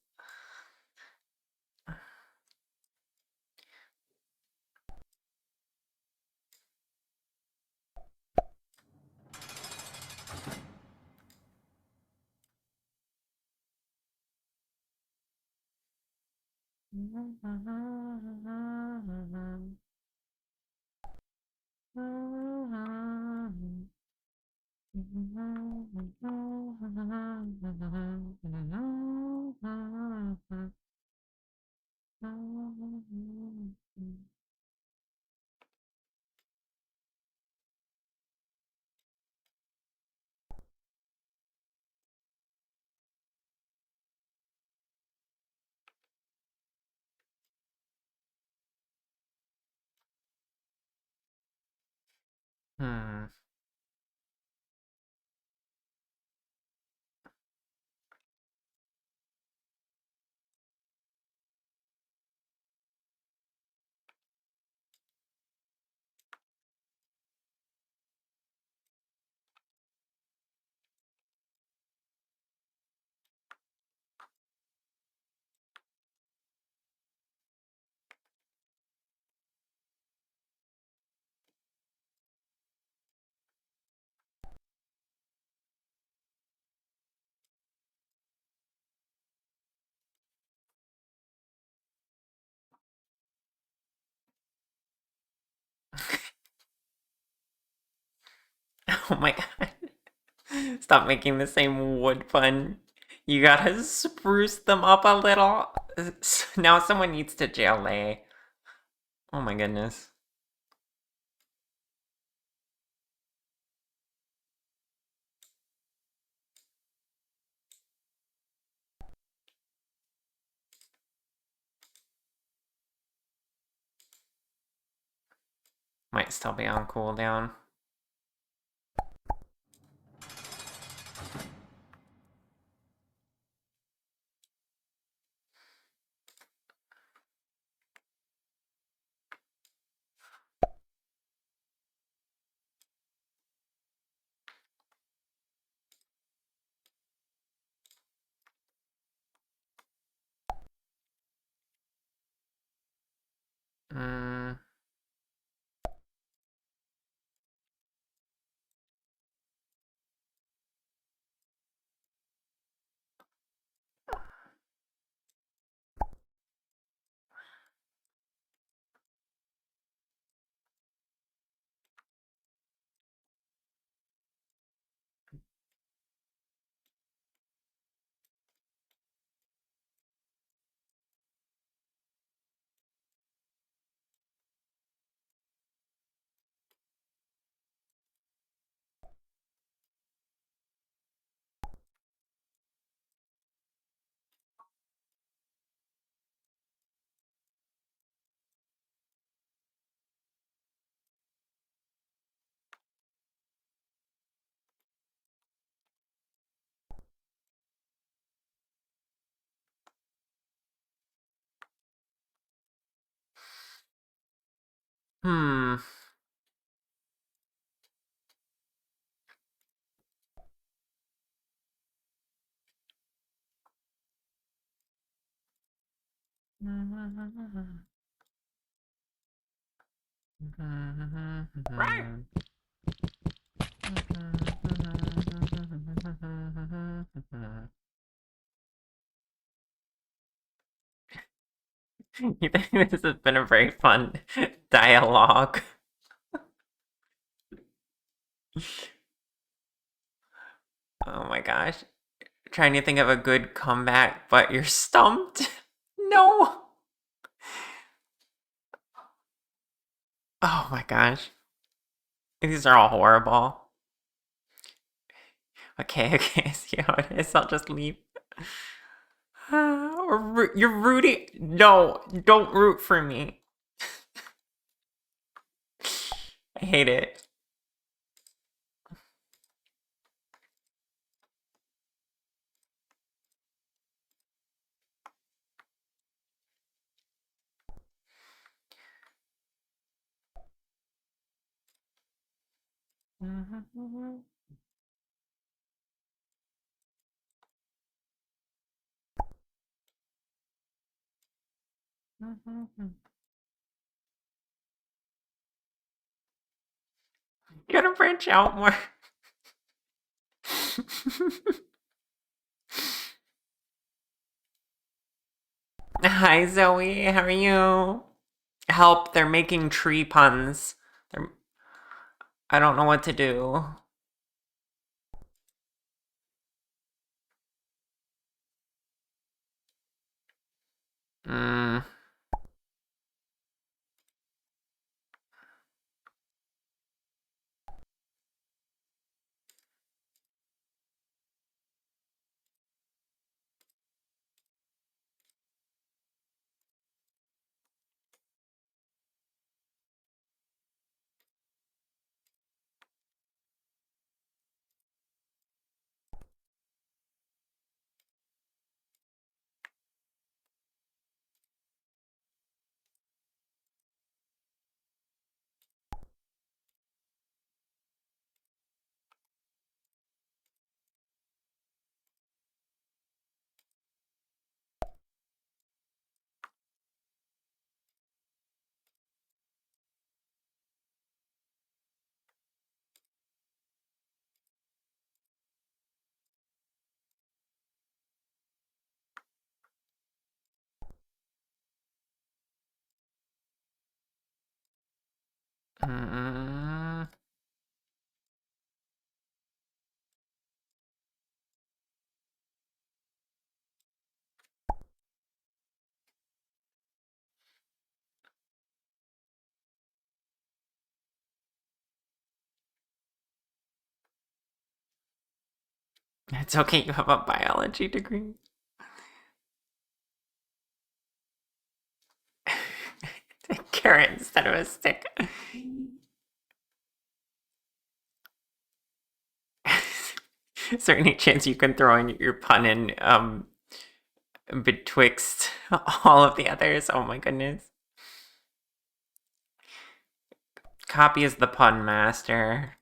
S1: Hmm. Oh my god. Stop making the same wood pun. You gotta spruce them up a little. Now someone needs to jail lay. Oh my goodness. Might still be on cooldown. Mm. Hmm. You think this has been a very fun dialogue? Oh my gosh. Trying to think of a good comeback, but you're stumped. No. Oh my gosh. These are all horrible. Okay, okay, I see how it is. I'll just leave. You're rooting. No, don't root for me. I hate it. Gotta branch out more. Hi, Zoe. How are you? Help, they're making tree puns. They're... I don't know what to do. Mm. Mm. It's okay, you have a biology degree. A carrot instead of a stick. Is there any chance you can throw in your pun in betwixt all of the others? Oh my goodness. Copy is the pun master.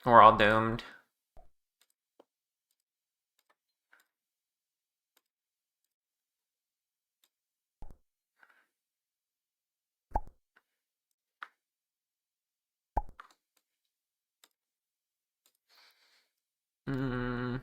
S1: We're all doomed. Mm.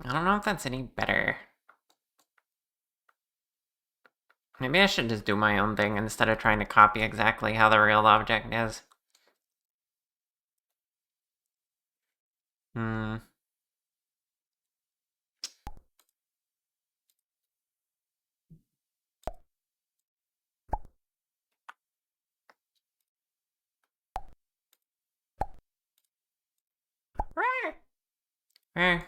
S1: I don't know if that's any better. Maybe I should just do my own thing instead of trying to copy exactly how the real object is. Hmm. Eh.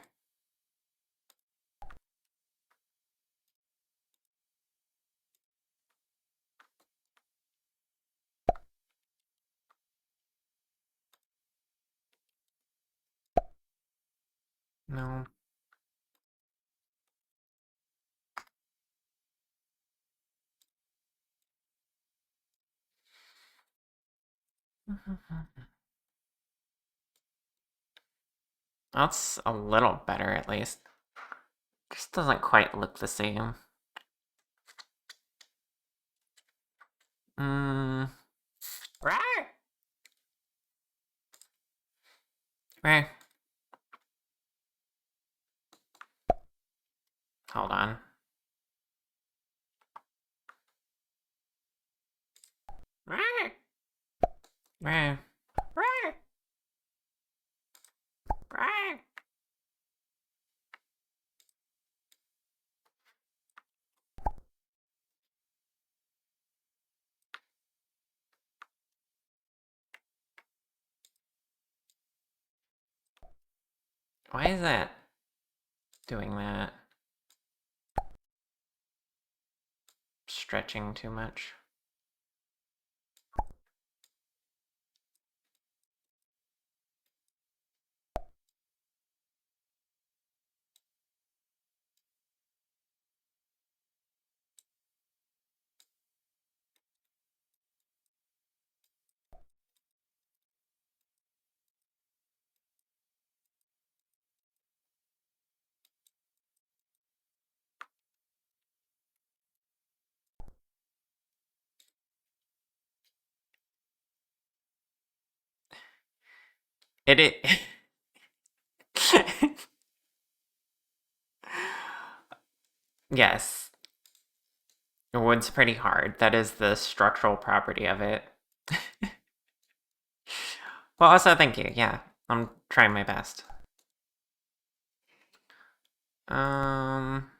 S1: No. That's a little better at least. Just doesn't quite look the same. Hmm. Hold on. Why is that doing that? Stretching too much. It. Yes. Wood's pretty hard. That is the structural property of it. Well, also, thank you. Yeah, I'm trying my best. Um.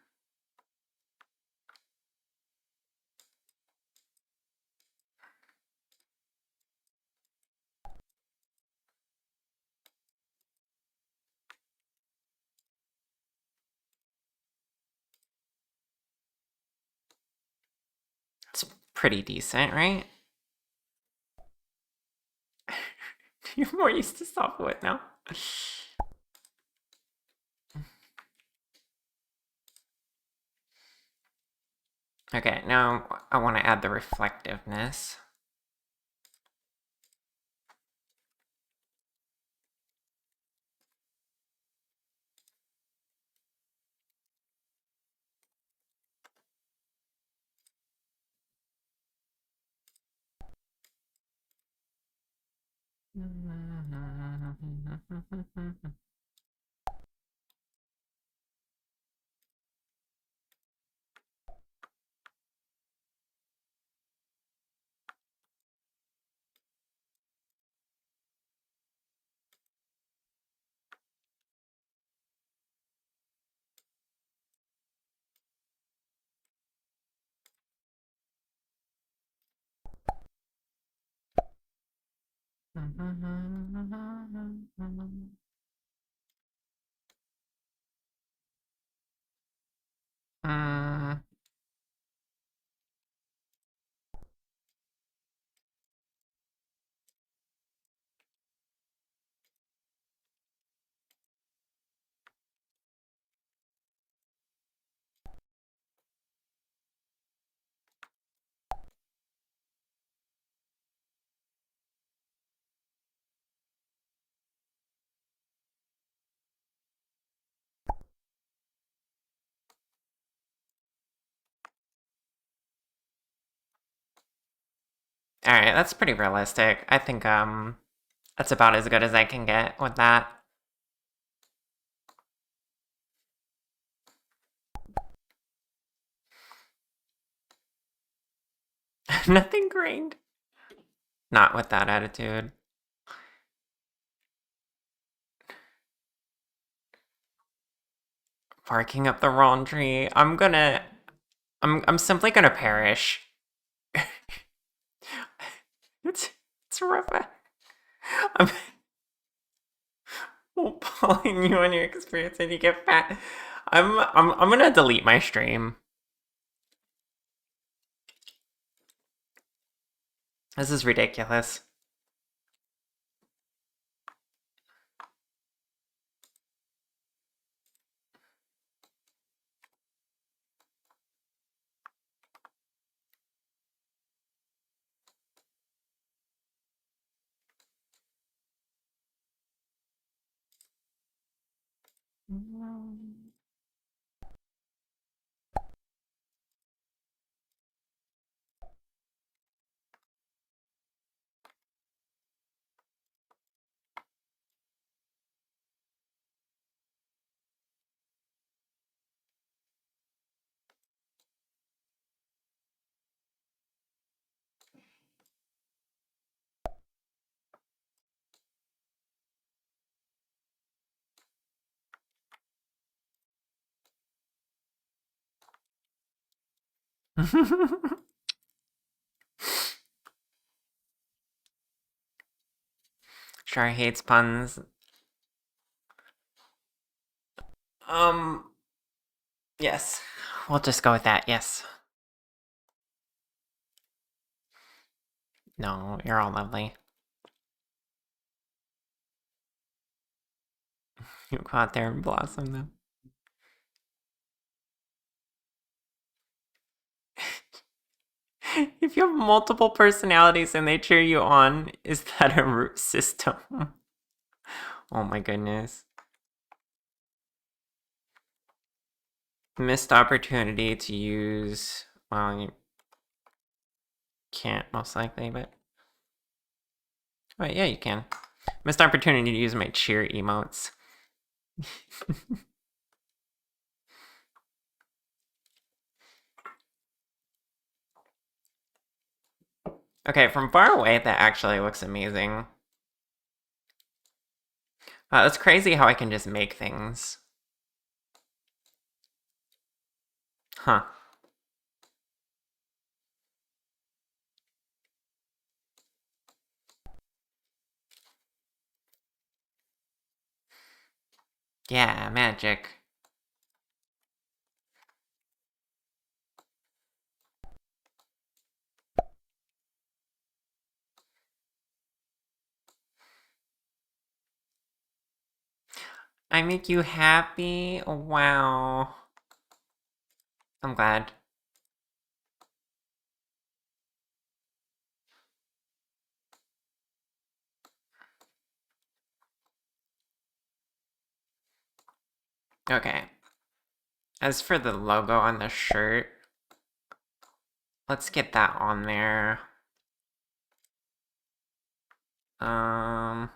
S1: It's pretty decent, right? You're more used to softwood now. Okay, now I want to add the reflectiveness. Mm, Alright, that's pretty realistic. I think that's about as good as I can get with that. Nothing grained. Not with that attitude. Barking up the wrong tree. I'm simply gonna perish. It's rough. I'm pulling you on your experience and you get fat. I'm gonna delete my stream. This is ridiculous. Sure hates puns. Yes. We'll just go with that, yes. No, you're all lovely. You go out there and blossom them. If you have multiple personalities and they cheer you on, is that a root system? Oh my goodness. Missed opportunity to use. Well, you can't most likely, but. Wait, yeah, you can. Missed opportunity to use my cheer emotes. Okay, from far away, that actually looks amazing. It's crazy how I can just make things. Huh. Yeah, magic. I make you happy? Wow. I'm glad. Okay. As for the logo on the shirt, let's get that on there. Um.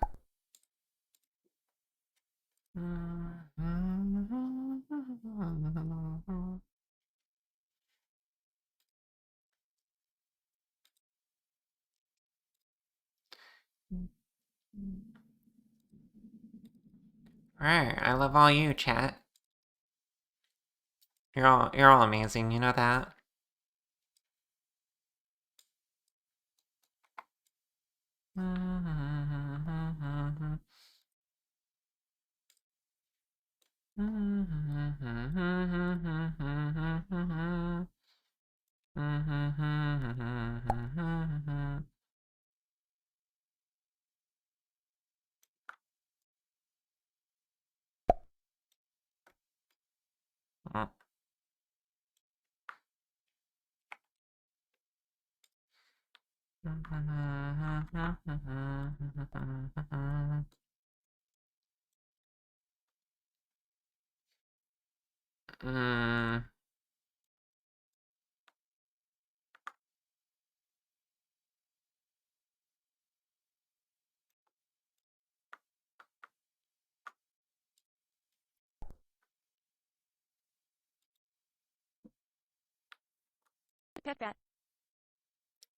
S1: Alright, I love all you, chat. You're all amazing, you know that?
S2: Pet pet.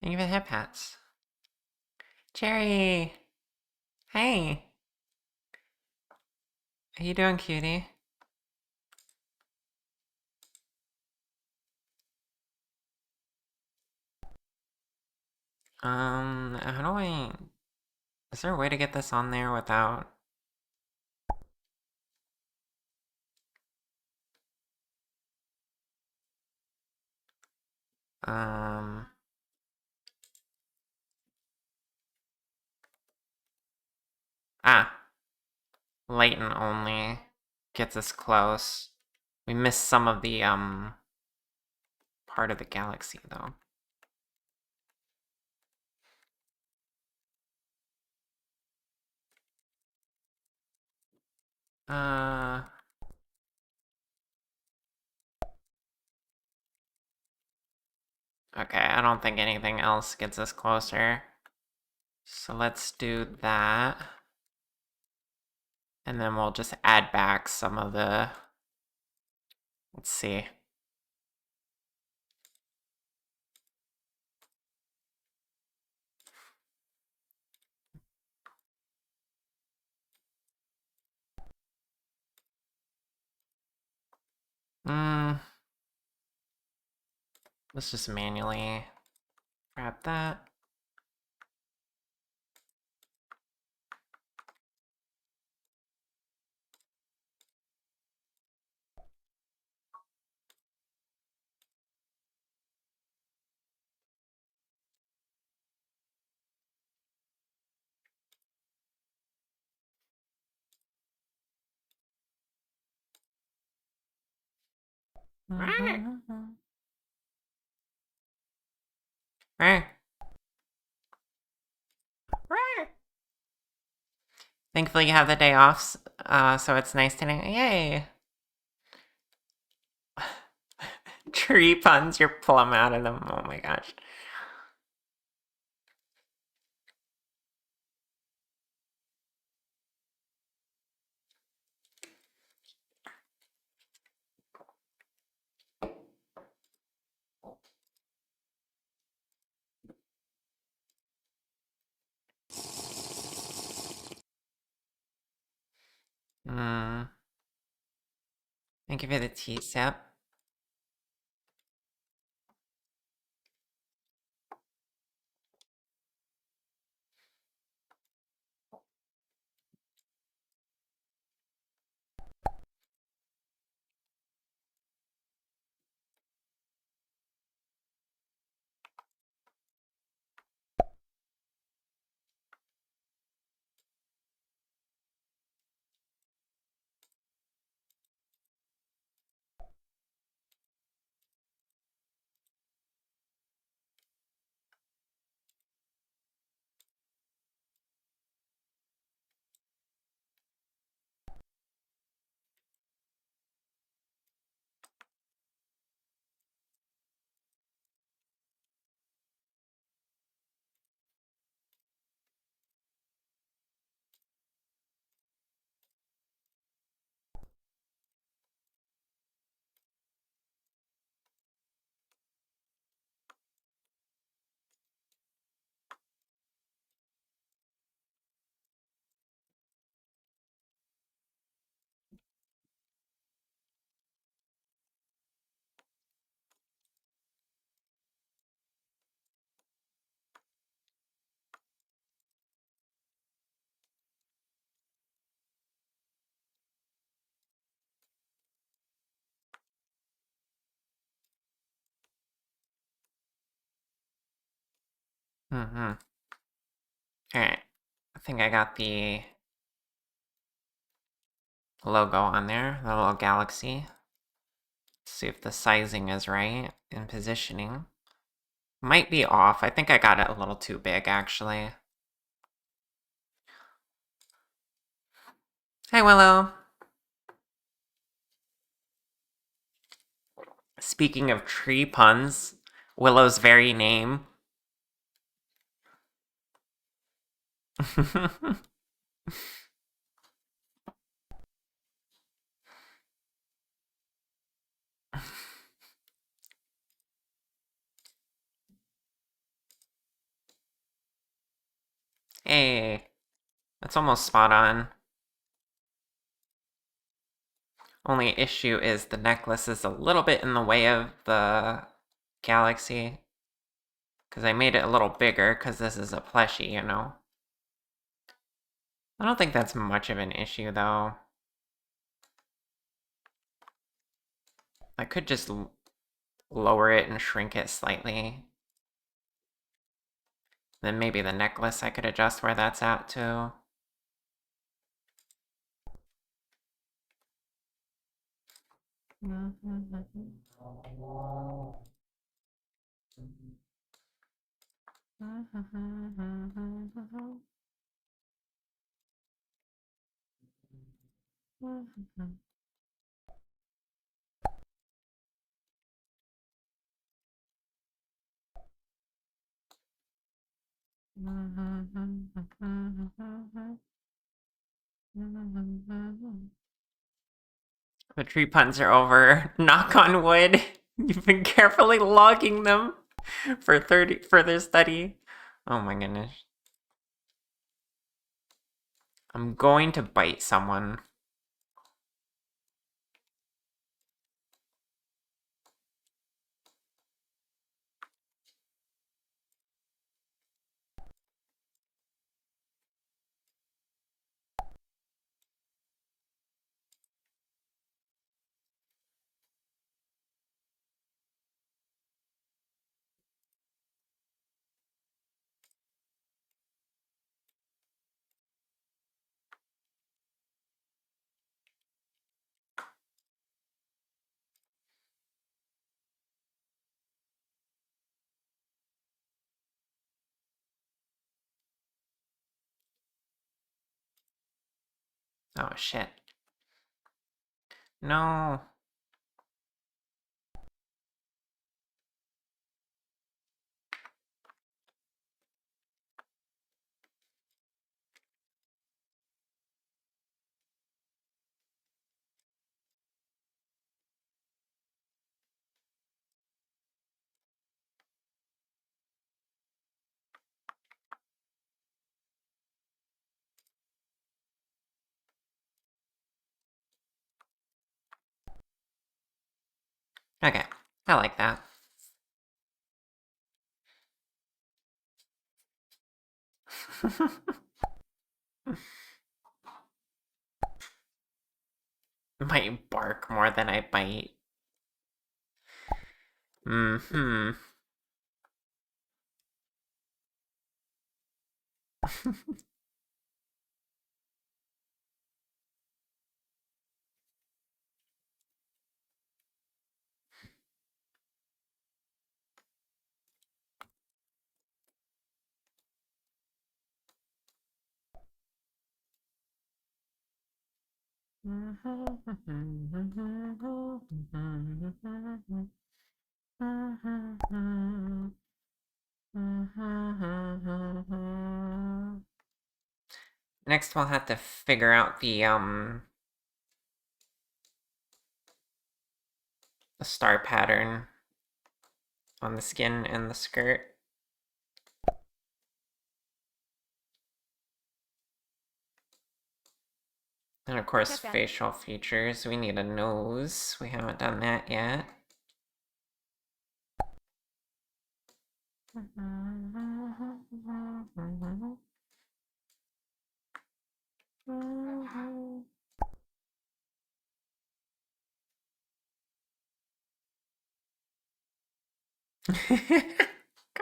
S1: Thank you for the hip hats. Cherry! Hey! How you doing, cutie? How do I... Is there a way to get this on there without... Um... Ah! Latent only gets us close. We missed some of the, part of the galaxy, though. Okay, I don't think anything else gets us closer. So let's do that. And then we'll just add back some of the... Let's see. Let's just manually grab that. Thankfully, you have the day off, so it's nice today. Yay! Tree puns, you're plumb out of them. Oh my gosh. Thank you for the tea sip. Alright. I think I got the logo on there, the little galaxy. Let's see if the sizing is right and positioning. Might be off. I think I got it a little too big, actually. Hi, Willow. Speaking of tree puns, Willow's very name. Hey, that's almost spot on. Only issue is the necklace is a little bit in the way of the galaxy. Because I made it a little bigger, because this is a plushie, you know? I don't think that's much of an issue, though. I could just lower it and shrink it slightly. Then maybe the necklace I could adjust where that's at, too. The tree puns are over. Knock on wood. You've been carefully logging them for further study. Oh my goodness. I'm going to bite someone. Oh, shit. No. Okay, I like that. Might bark more than I bite. Mm-hmm. Next, we'll have to figure out the star pattern on the skin and the skirt. And of course, facial features. We need a nose. We haven't done that yet.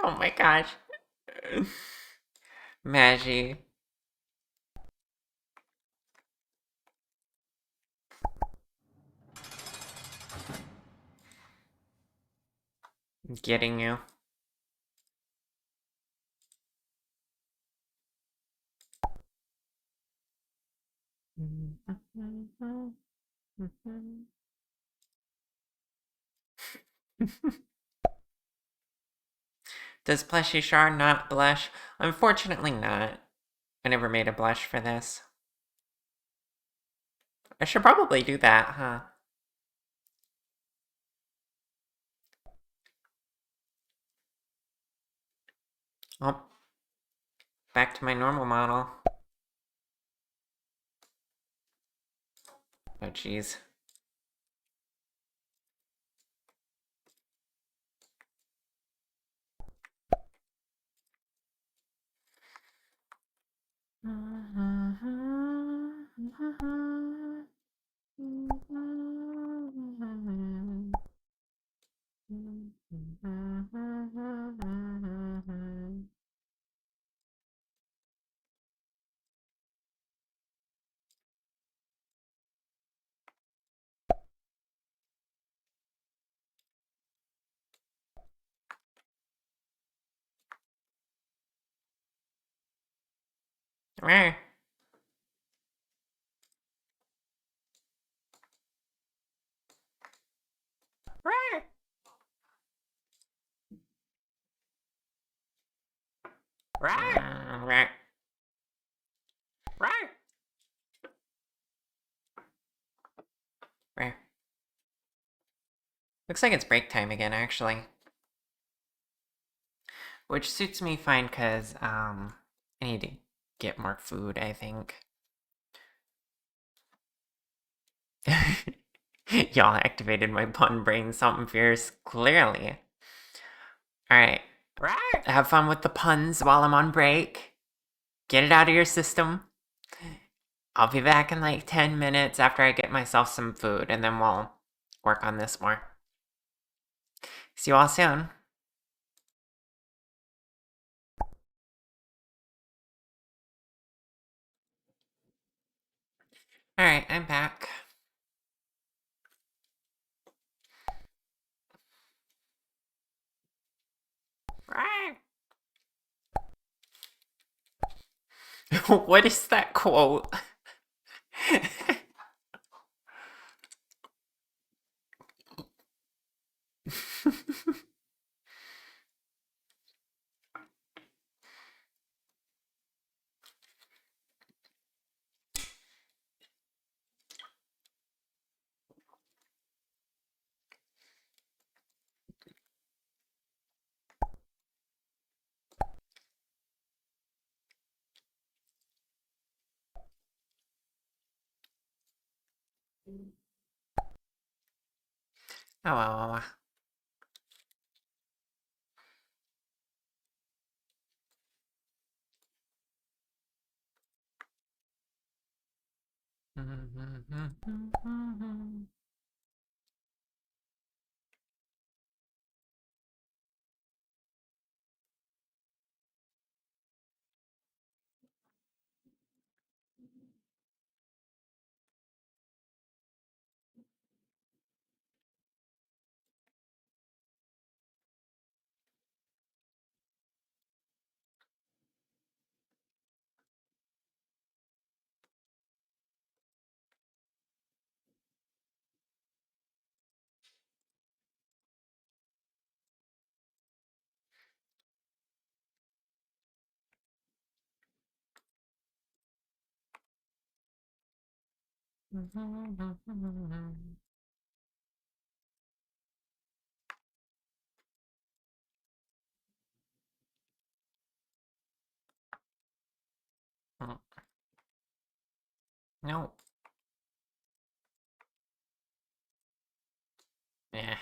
S1: Oh my gosh. Maggie. Getting you. Does Plushie Char not blush? Unfortunately not. I never made a blush for this. I should probably do that, huh? Oh. Back to my normal model. Oh, jeez. Rare. Rare. Rare. Rare. Rare. Rare. Looks like it's break time again, actually. Which suits me fine, because, I need to get more food, I think. Y'all activated my pun brain something fierce, clearly. Alright. Have fun with the puns while I'm on break. Get it out of your system. I'll be back in like 10 minutes after I get myself some food, and then we'll work on this more. See you all soon. Alright, I'm back. What is that quote? Oh well. No. Yeah.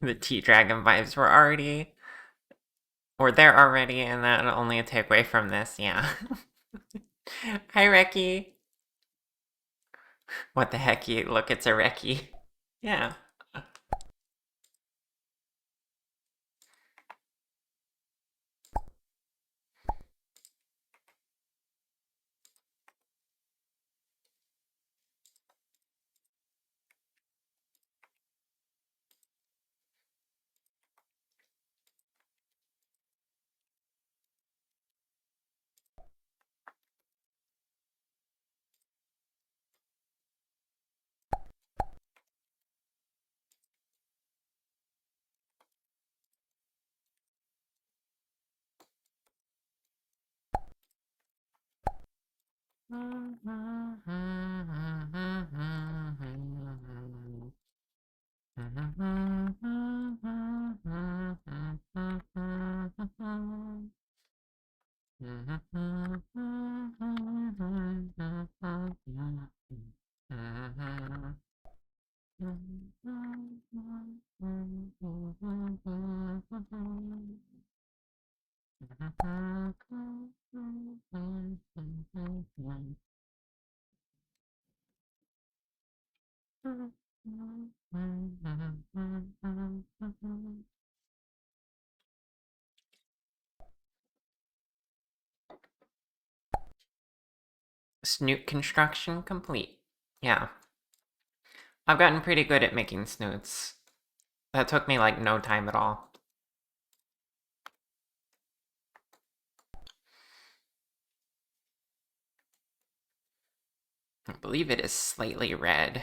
S1: The T-Dragon vibes were there already, and that only a takeaway from this, yeah. Hi, Reki. What the heck, you look, it's a Reki. Yeah. Snoot construction complete. Yeah. I've gotten pretty good at making snoots. That took me like no time at all. I believe it is slightly red.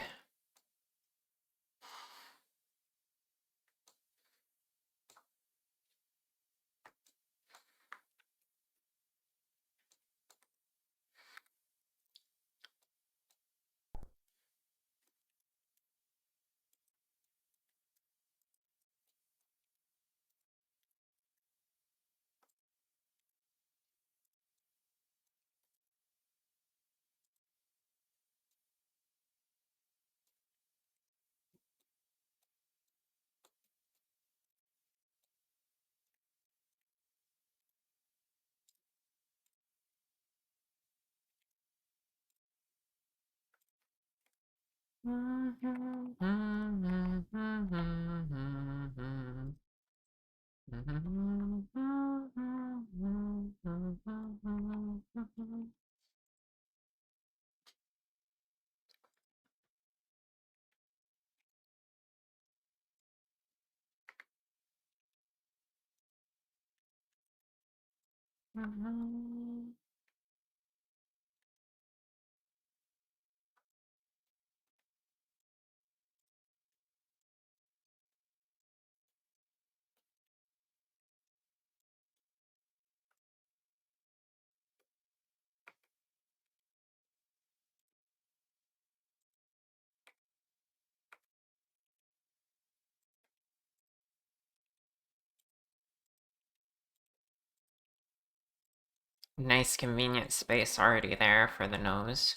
S1: Nice convenient space already there for the nose.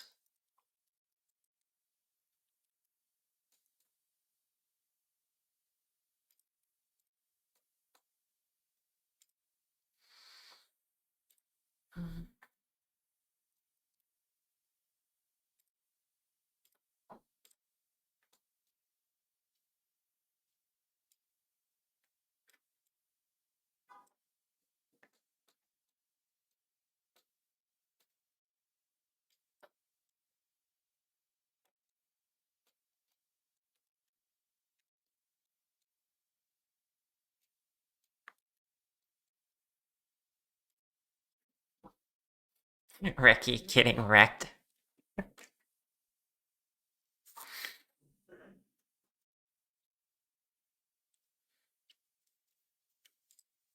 S1: Ricky getting wrecked.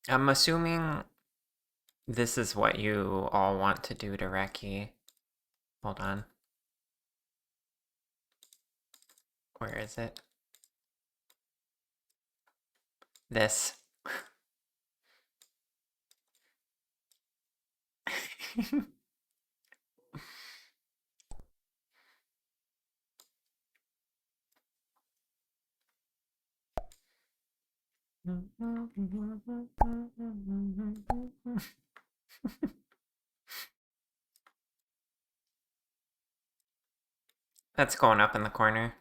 S1: I'm assuming this is what you all want to do to Reki. Hold on. Where is it? This. That's going up in the corner.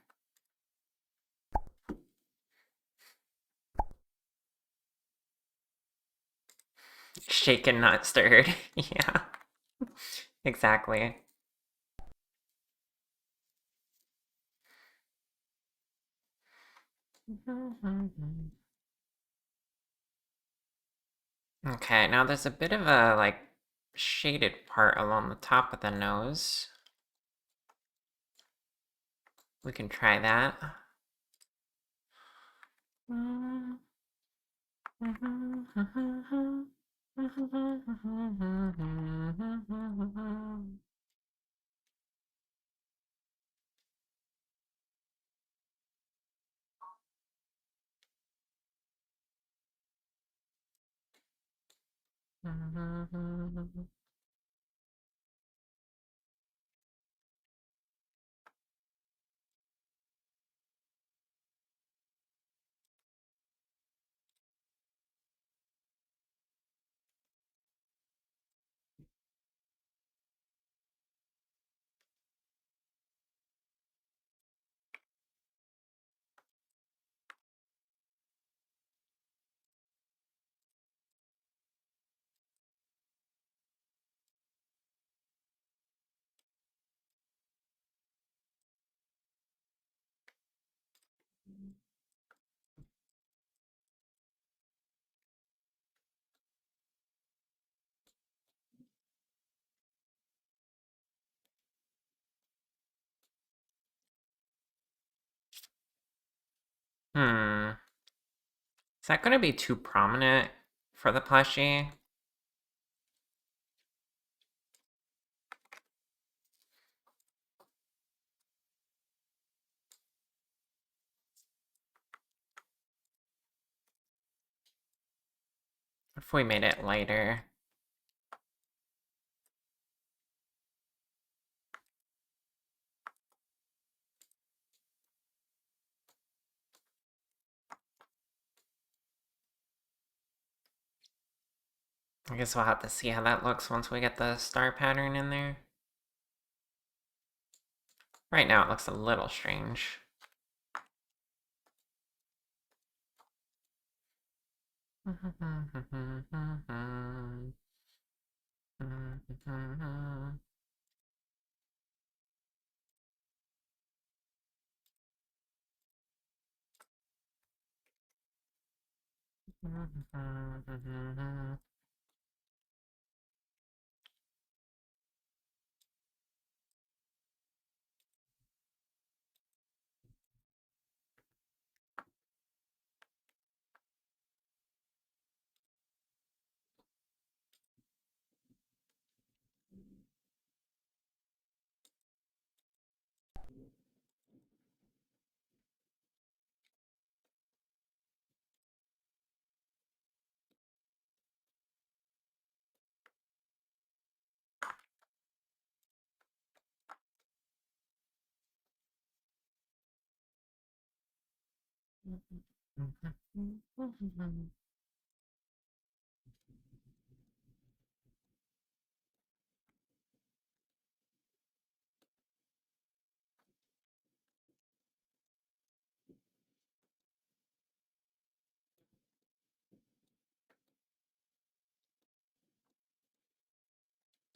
S1: Shaken, not stirred. Yeah. Exactly. Okay, now there's a bit of a, like, shaded part along the top of the nose. We can try that. Hmm. Is that gonna be too prominent for the plushie? What if we made it lighter? I guess we'll have to see how that looks once we get the star pattern in there. Right now it looks a little strange.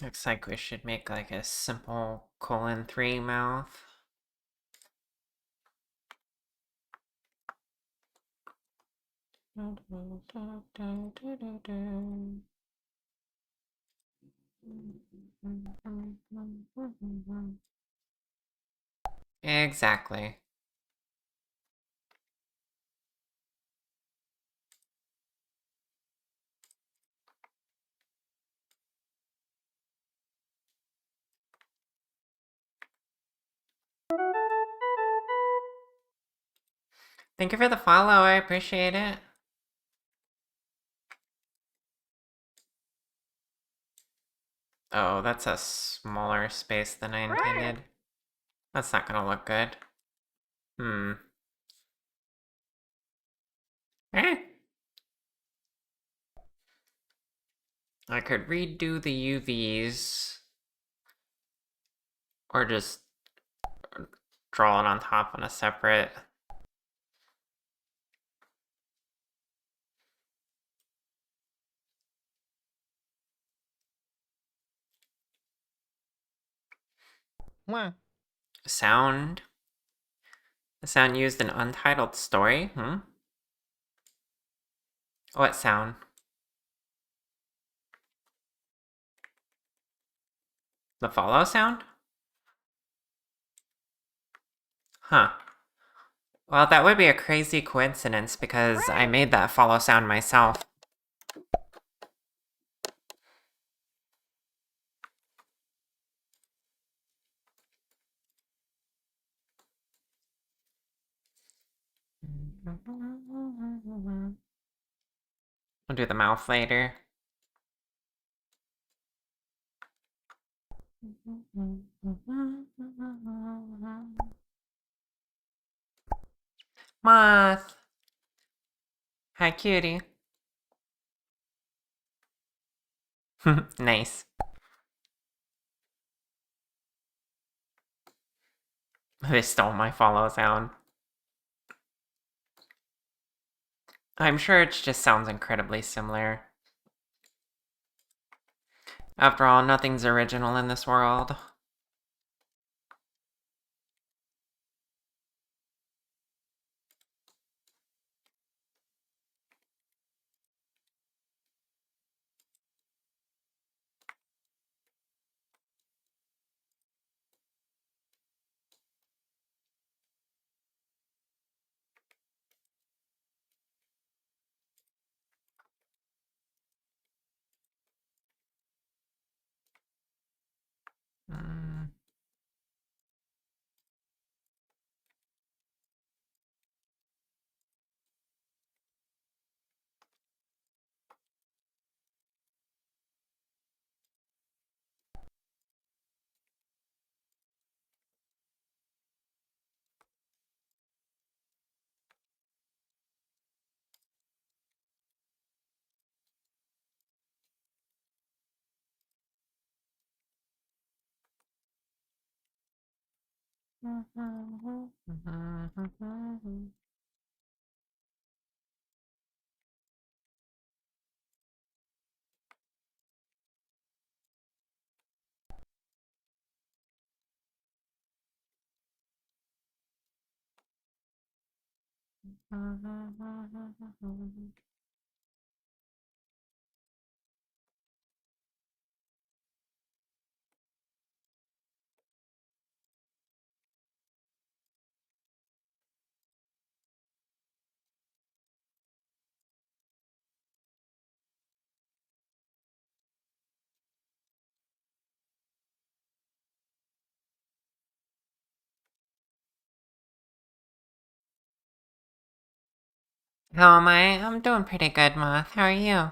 S1: Looks like we should make like a simple :3 mouth. Exactly. Thank you for the follow, I appreciate it. Oh, that's a smaller space than I intended. That's not gonna look good. Eh. I could redo the UVs. Or just draw it on top on a separate. Sound. The sound used in Untitled Story? What sound? The follow sound? Huh. Well, that would be a crazy coincidence because I made that follow sound myself. We'll do the mouth later. Moth! Hi, cutie. Nice. They stole my follow sound. I'm sure it just sounds incredibly similar. After all, nothing's original in this world. Mm. How am I? I'm doing pretty good, Moth. How are you?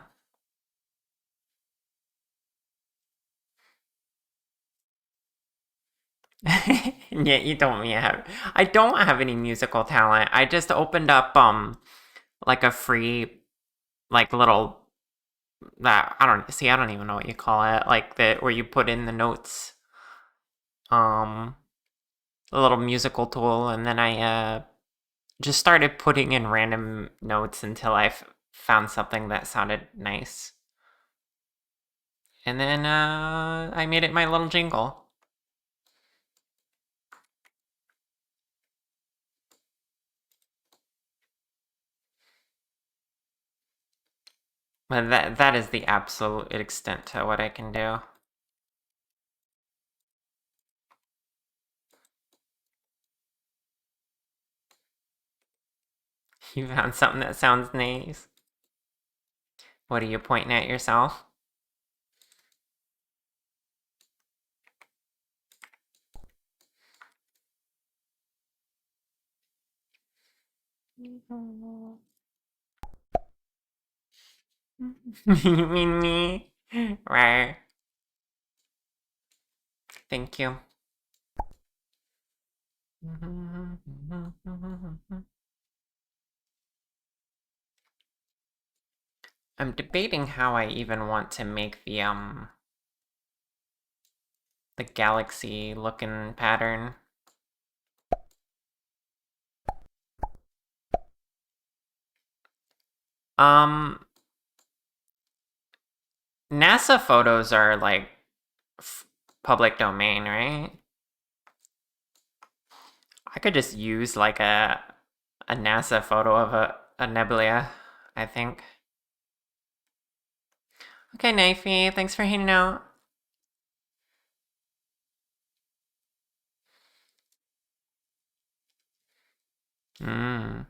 S1: Yeah, you told me I don't have any musical talent. I just opened up like a free like little that I don't even know what you call it. Like the where you put in the notes. Um a little musical tool, and then I just started putting in random notes until found something that sounded nice. And then I made it my little jingle. But that is the absolute extent to what I can do. You found something that sounds nice. What are you pointing at yourself? You mean me? Right. Thank you. I'm debating how I even want to make the galaxy looking pattern. Um NASA photos are like public domain, right? I could just use like a NASA photo of a nebula, I think. Okay, Knifey, thanks for hanging out. Hmm.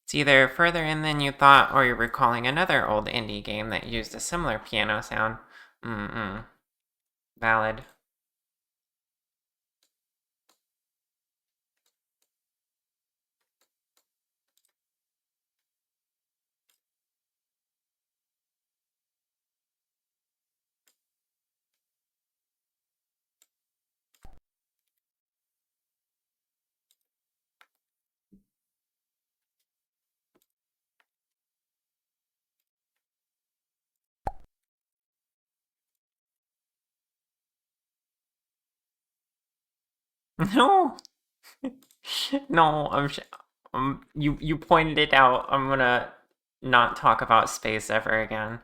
S1: It's either further in than you thought, or you're recalling another old indie game that used a similar piano sound. Mm-mm. Valid. No, no. You pointed it out. I'm gonna not talk about space ever again.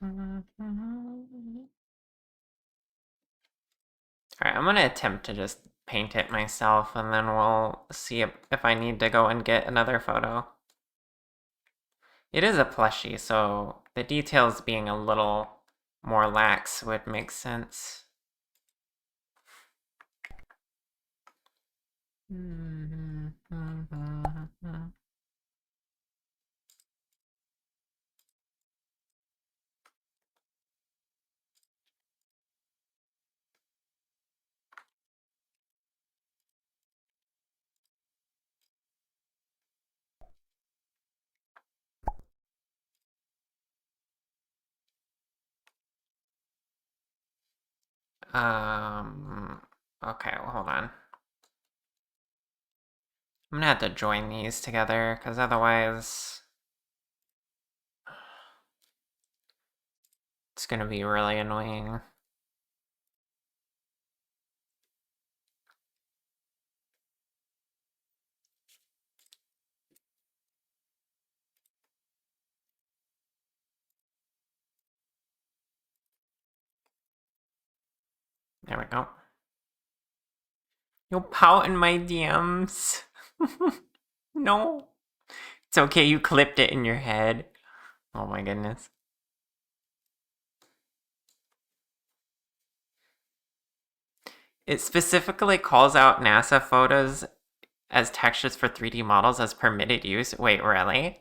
S1: Alright, I'm gonna attempt to just paint it myself, and then we'll see if I need to go and get another photo. It is a plushie, so the details being a little more lax would make sense. Okay, well, hold on. I'm gonna have to join these together, because otherwise it's gonna be really annoying. There we go. You'll pout in my DMs. No. It's okay, you clipped it in your head. Oh my goodness. It specifically calls out NASA photos as textures for 3D models as permitted use. Wait, really?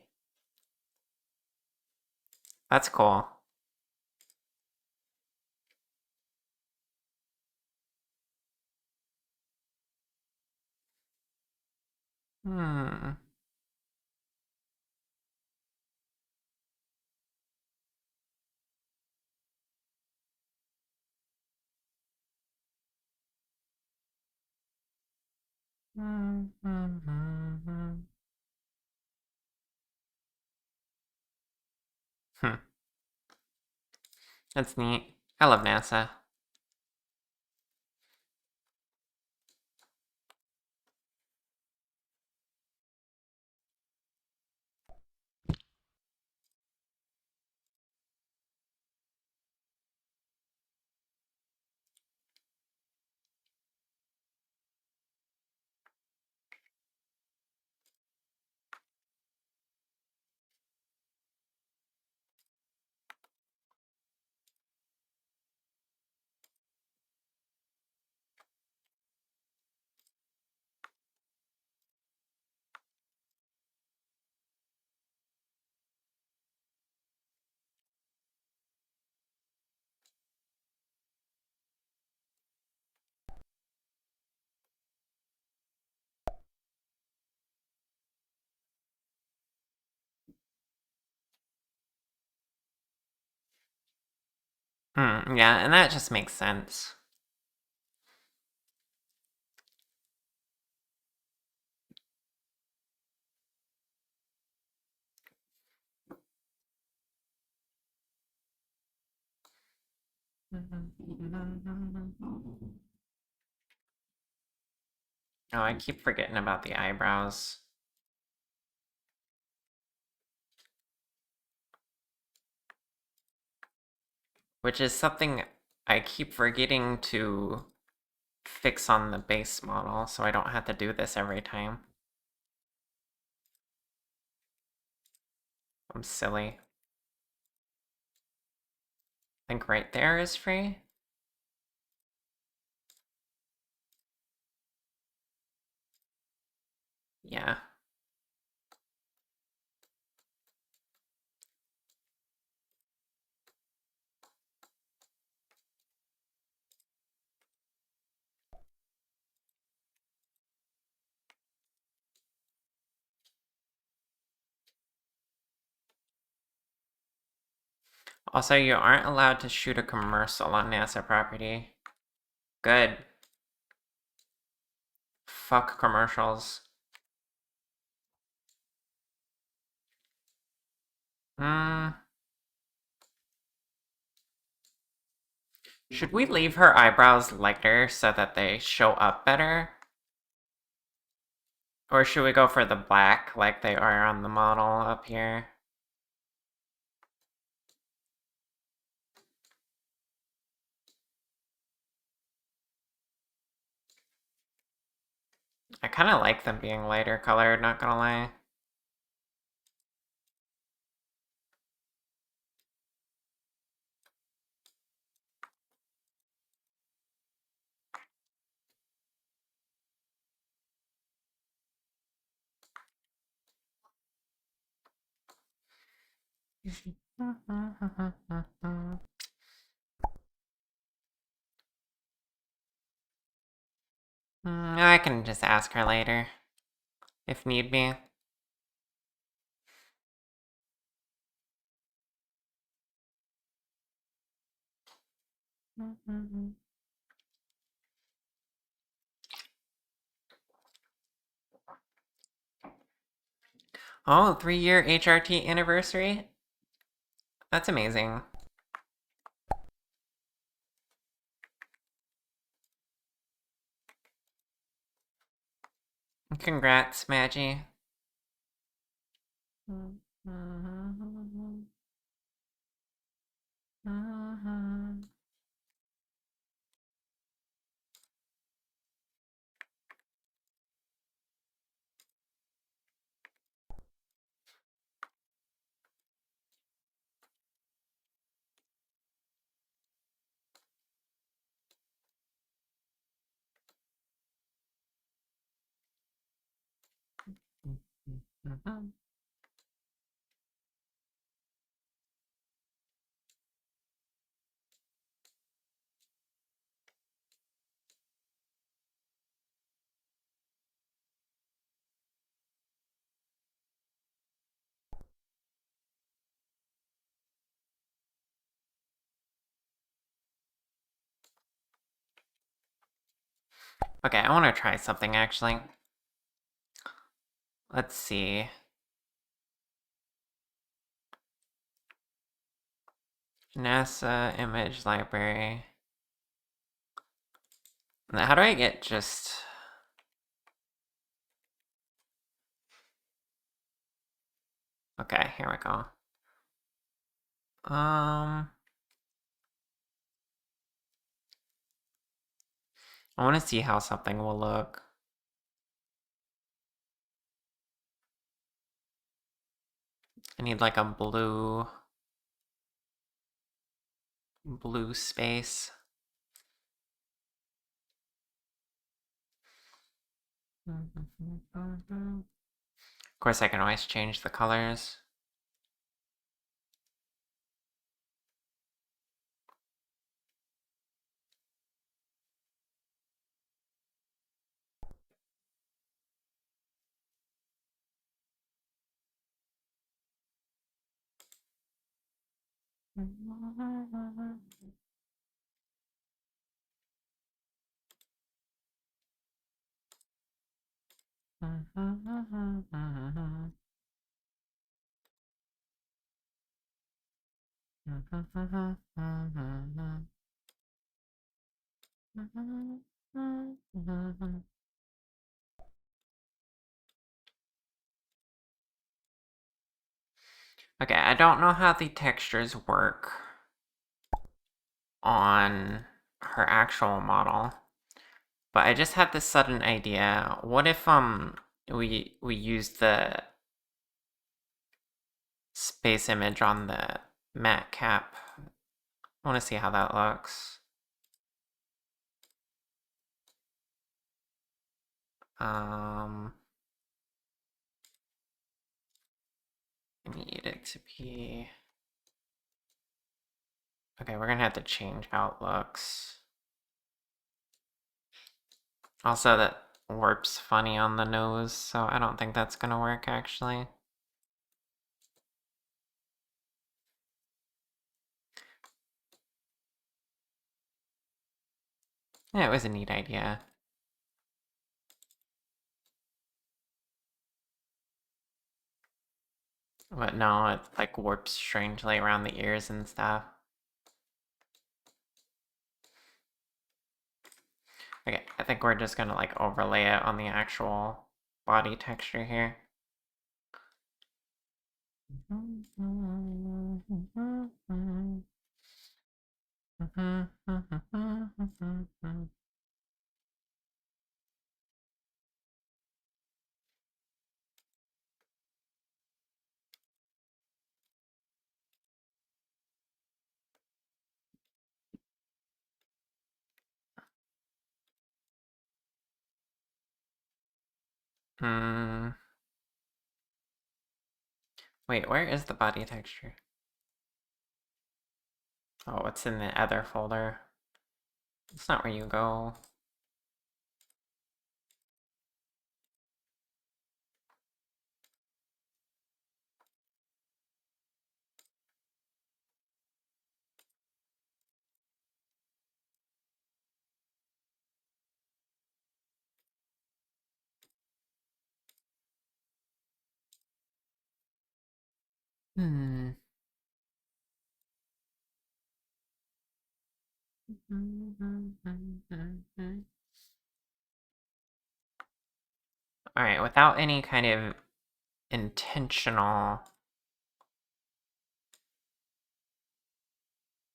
S1: That's cool. Hmm. Hmm. That's neat. I love NASA. Yeah, and that just makes sense. Oh, I keep forgetting about the eyebrows. Which is something I keep forgetting to fix on the base model, so I don't have to do this every time. I'm silly. I think right there is free. Yeah. Also, you aren't allowed to shoot a commercial on NASA property. Good. Fuck commercials. Should we leave her eyebrows lighter so that they show up better? Or should we go for the black like they are on the model up here? I kind of like them being lighter colored, not gonna lie. I can just ask her later, if need be. Oh, 3-year HRT anniversary? That's amazing. Congrats, Maggie. Mhm. Okay, I want to try something actually. Let's see. NASA image library. How do I get just... Okay, here we go. I want to see how something will look. I need like a blue space. Of course, I can always change the colors. Okay, I don't know how the textures work on her actual model, but I just had this sudden idea. What if we use the space image on the matte cap? I want to see how that looks. I need it to be... Okay, we're gonna have to change how it looks. Also, that warp's funny on the nose, so I don't think that's gonna work actually. Yeah, it was a neat idea. But no, it like warps strangely around the ears and stuff. Okay, I think we're just gonna like overlay it on the actual body texture here. Wait, where is the body texture? Oh, it's in the other folder. It's not where you go. Hmm. Alright, without any kind of intentional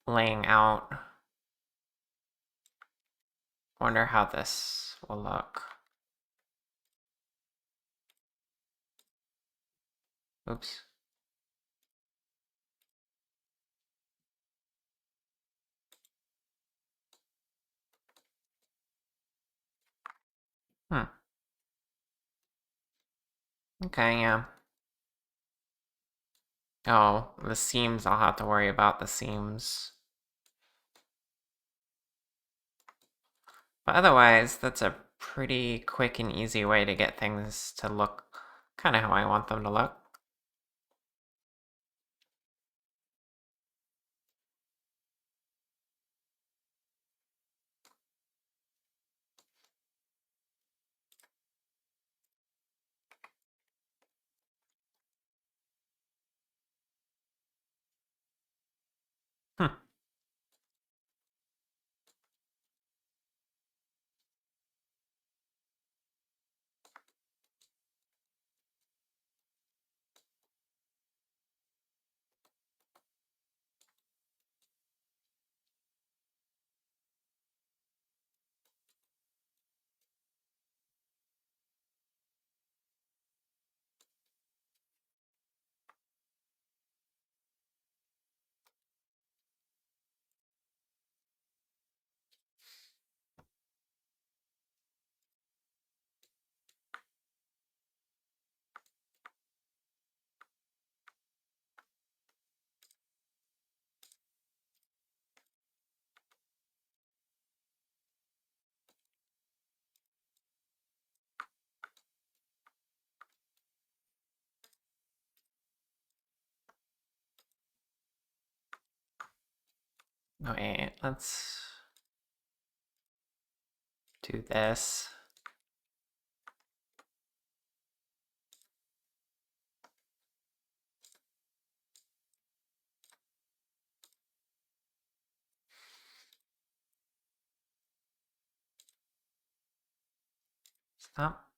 S1: laying out, wonder how this will look. Oops. Hmm. Okay, yeah. Oh, the seams, I'll have to worry about the seams. But otherwise, that's a pretty quick and easy way to get things to look kind of how I want them to look. Hmm. Wait, let's do this. Stop.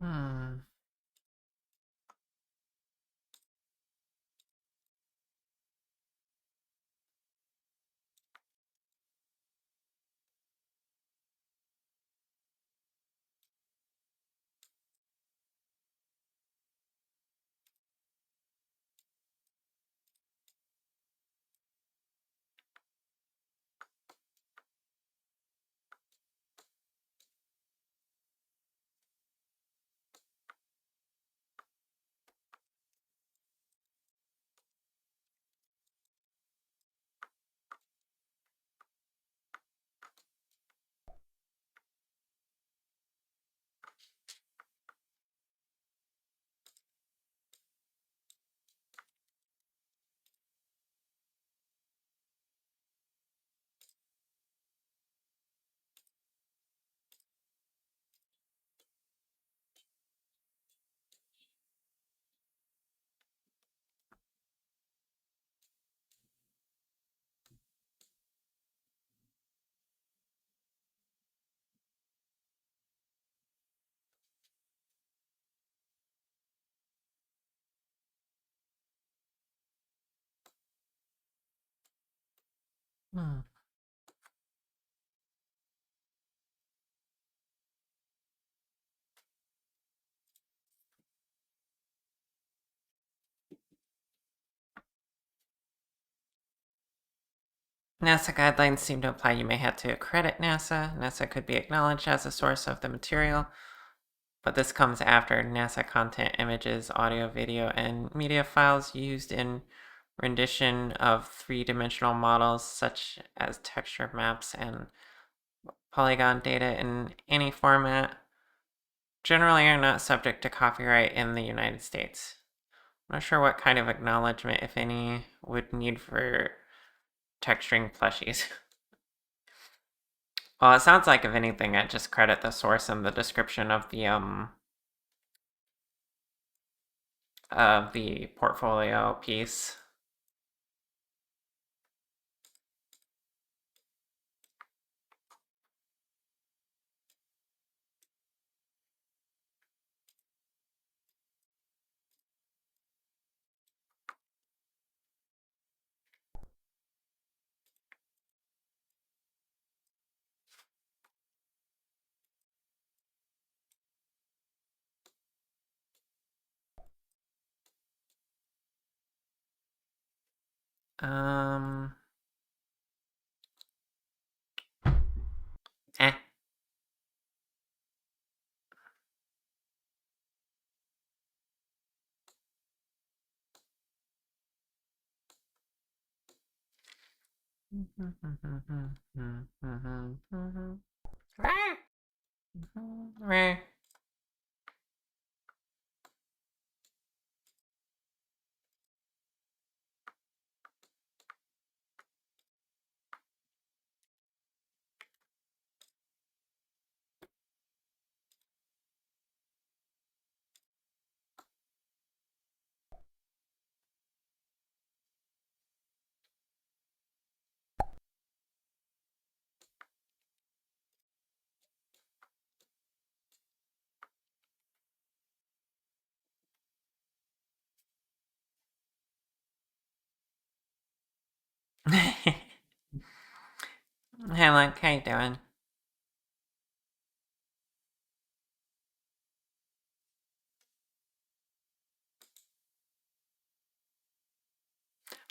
S1: Hmm. Hmm. NASA guidelines seem to imply you may have to accredit NASA. NASA could be acknowledged as a source of the material, but this comes after NASA content, images, audio, video, and media files used in rendition of three-dimensional models such as texture maps and polygon data in any format generally are not subject to copyright in the United States. I'm not sure what kind of acknowledgement, if any, would need for texturing plushies. Well, it sounds like if anything, I just credit the source and the description of the portfolio piece. Um. Eh. Hey, look, how you doing?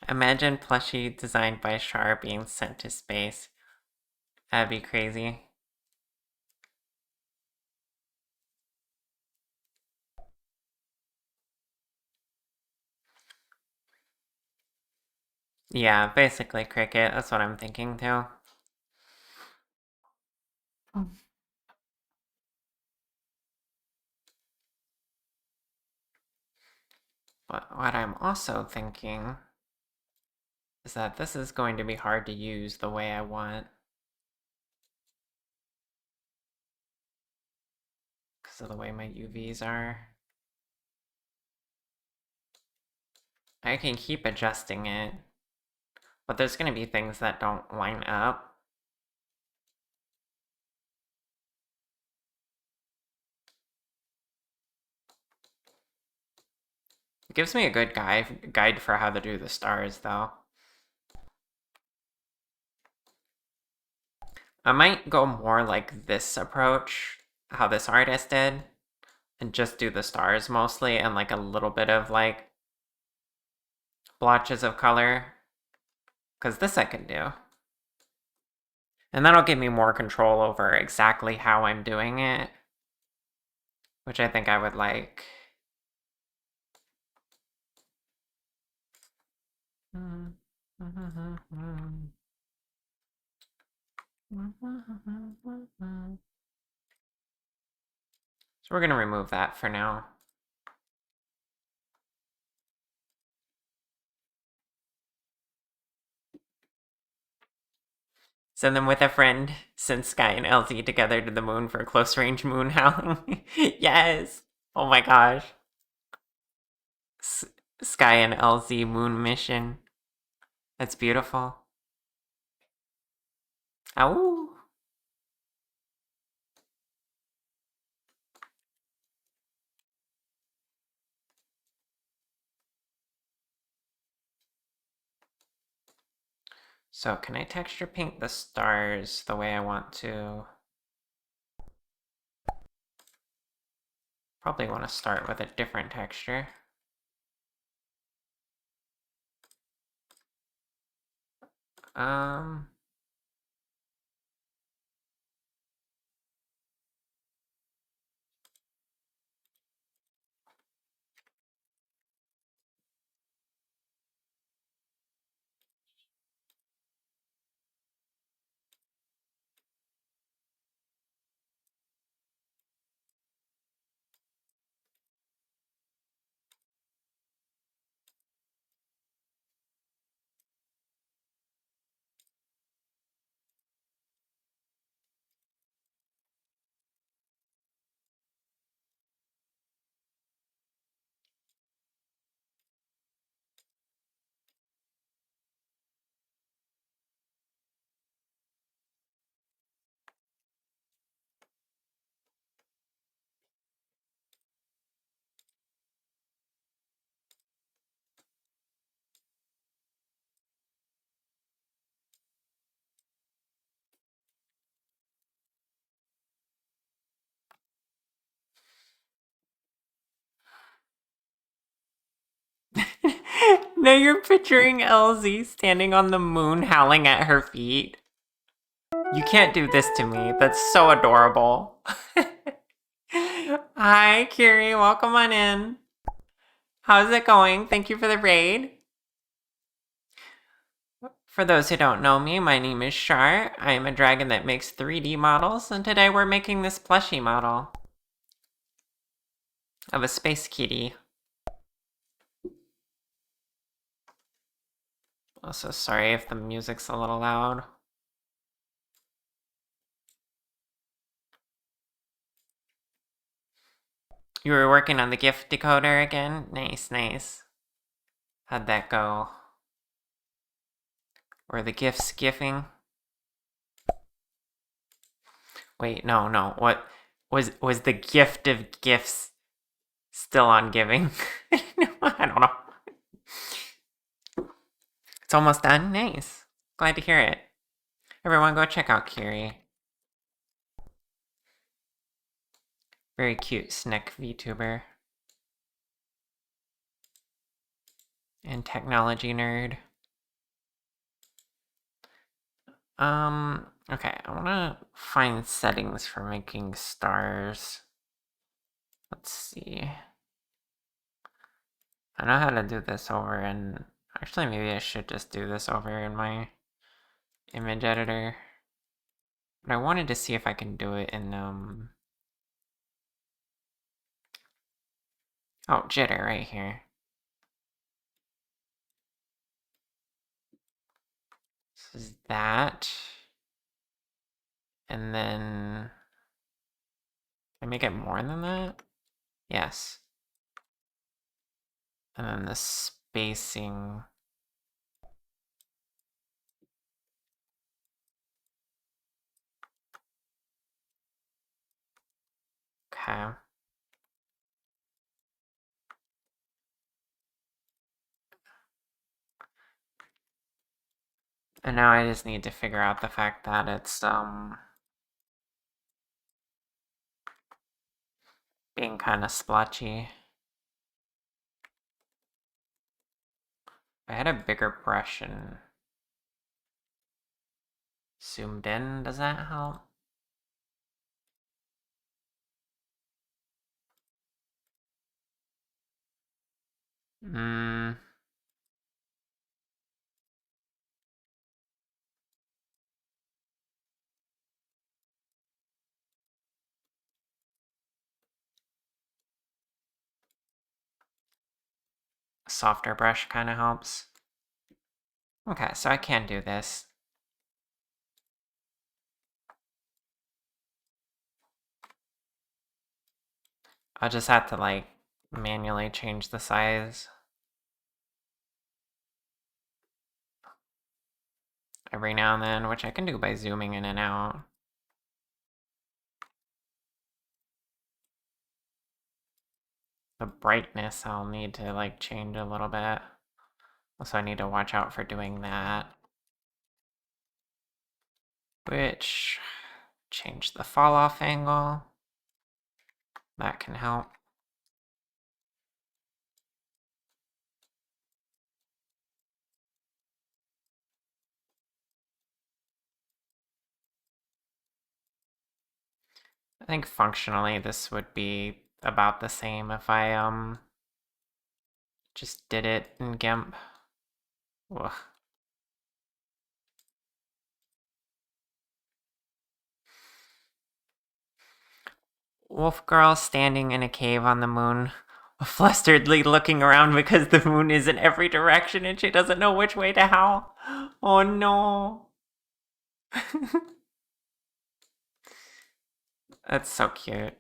S1: Imagine Plushie designed by Char being sent to space. That'd be crazy. Yeah, basically cricket. That's what I'm thinking too. But what I'm also thinking is that this is going to be hard to use the way I want. Because of the way my UVs are. I can keep adjusting it. But there's going to be things that don't line up. It gives me a good guide for how to do the stars, though. I might go more like this approach, how this artist did, and just do the stars mostly, and like a little bit of like blotches of color. Because this I can do. And that'll give me more control over exactly how I'm doing it, which I think I would like. So we're going to remove that for now. Send them with a friend. Send Sky and LZ together to the moon for close range moon howling. Yes! Oh my gosh. Sky and LZ moon mission. That's beautiful. Ow! So can I texture paint the stars the way I want to? Probably want to start with a different texture. Um, Now you're picturing LZ standing on the moon howling at her feet. You can't do this to me. That's so adorable. Hi, Kiri. Welcome on in. How's it going? Thank you for the raid. For those who don't know me, my name is Shar. I am a dragon that makes 3D models, and today we're making this plushie model of a space kitty. Also, sorry if the music's a little loud. You were working on the GIF decoder again? Nice, nice. How'd that go? Were the GIFs gifting? Wait, no. What was the gift of gifts still on giving? I don't know. It's almost done. Nice. Glad to hear it. Everyone go check out Kiri. Very cute snack VTuber. And technology nerd. Okay, I wanna find settings for making stars. Let's see. I know how to do this over in... Actually, maybe I should just do this over in my image editor. But I wanted to see if I can do it in, oh, jitter right here. This is that. And then... Can I make it more than that? Yes. And then the spacing... Okay. And now I just need to figure out the fact that it's, being kind of splotchy. If I had a bigger brush and zoomed in, does that help? A softer brush kind of helps. Okay, so I can do this. I'll just have to, like, manually change the size every now and then, which I can do by zooming in and out. The brightness I'll need to, like, change a little bit. Also, I need to watch out for doing that. Which, change the fall off angle. That can help. I think functionally this would be about the same if I just did it in GIMP. Ugh. Wolf girl standing in a cave on the moon, flusteredly looking around because the moon is in every direction and she doesn't know which way to howl. Oh no. That's so cute.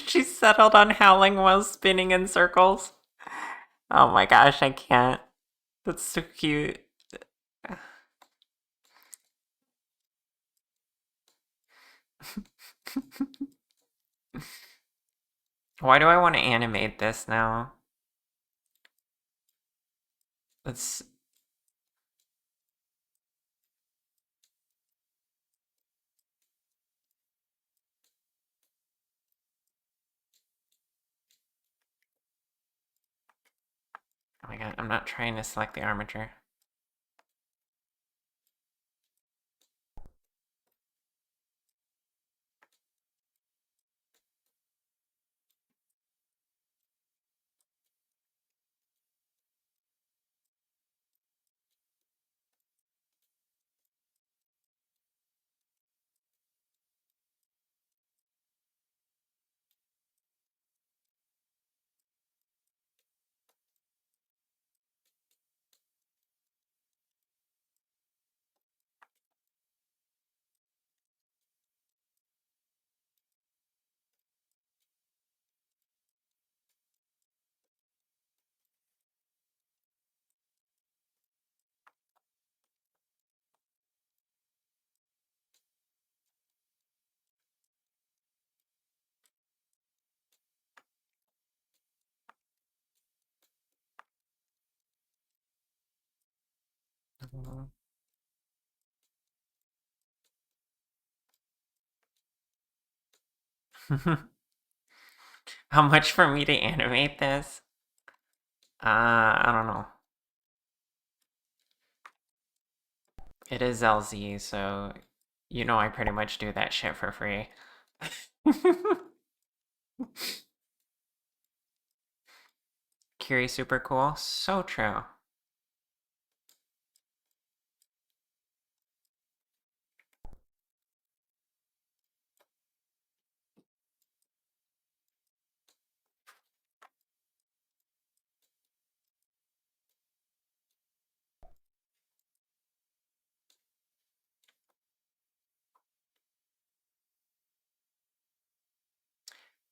S1: She settled on howling while spinning in circles. Oh my gosh, I can't. That's so cute. Why do I want to animate this now? Let's. Oh my god, I'm not trying to select the armature. How much for me to animate this? I don't know. It is LZ, so you know I pretty much do that shit for free. Kiri super cool. So true.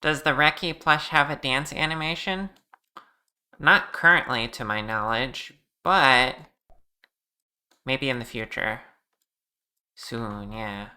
S1: Does the Reki plush have a dance animation? Not currently, to my knowledge, but maybe in the future. Soon, yeah.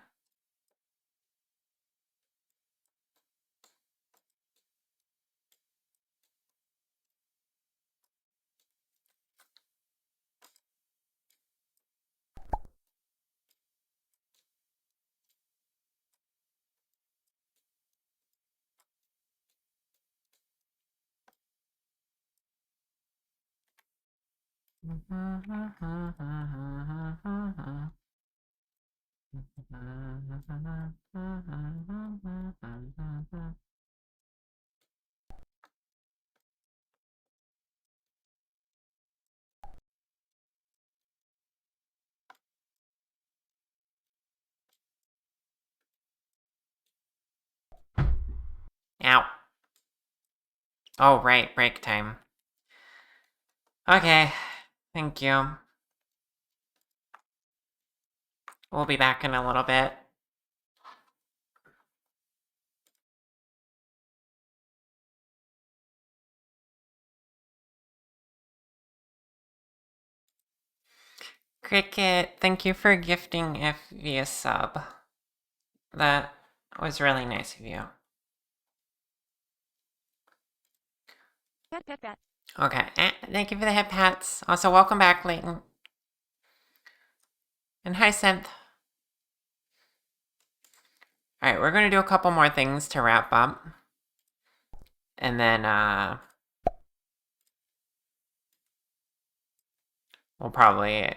S1: Ow. Oh, right, break time. Okay, thank you. We'll be back in a little bit. Cricket, thank you for gifting F via sub. That was really nice of you.
S2: Pet.
S1: Okay, thank you for the head pats. Also, welcome back, Leighton. And hi, Synth. Alright, we're gonna do a couple more things to wrap up. And then, we'll probably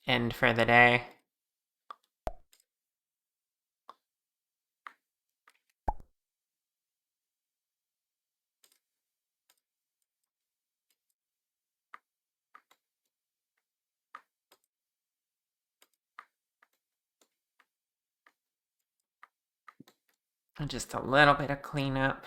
S1: end for the day. And just a little bit of cleanup.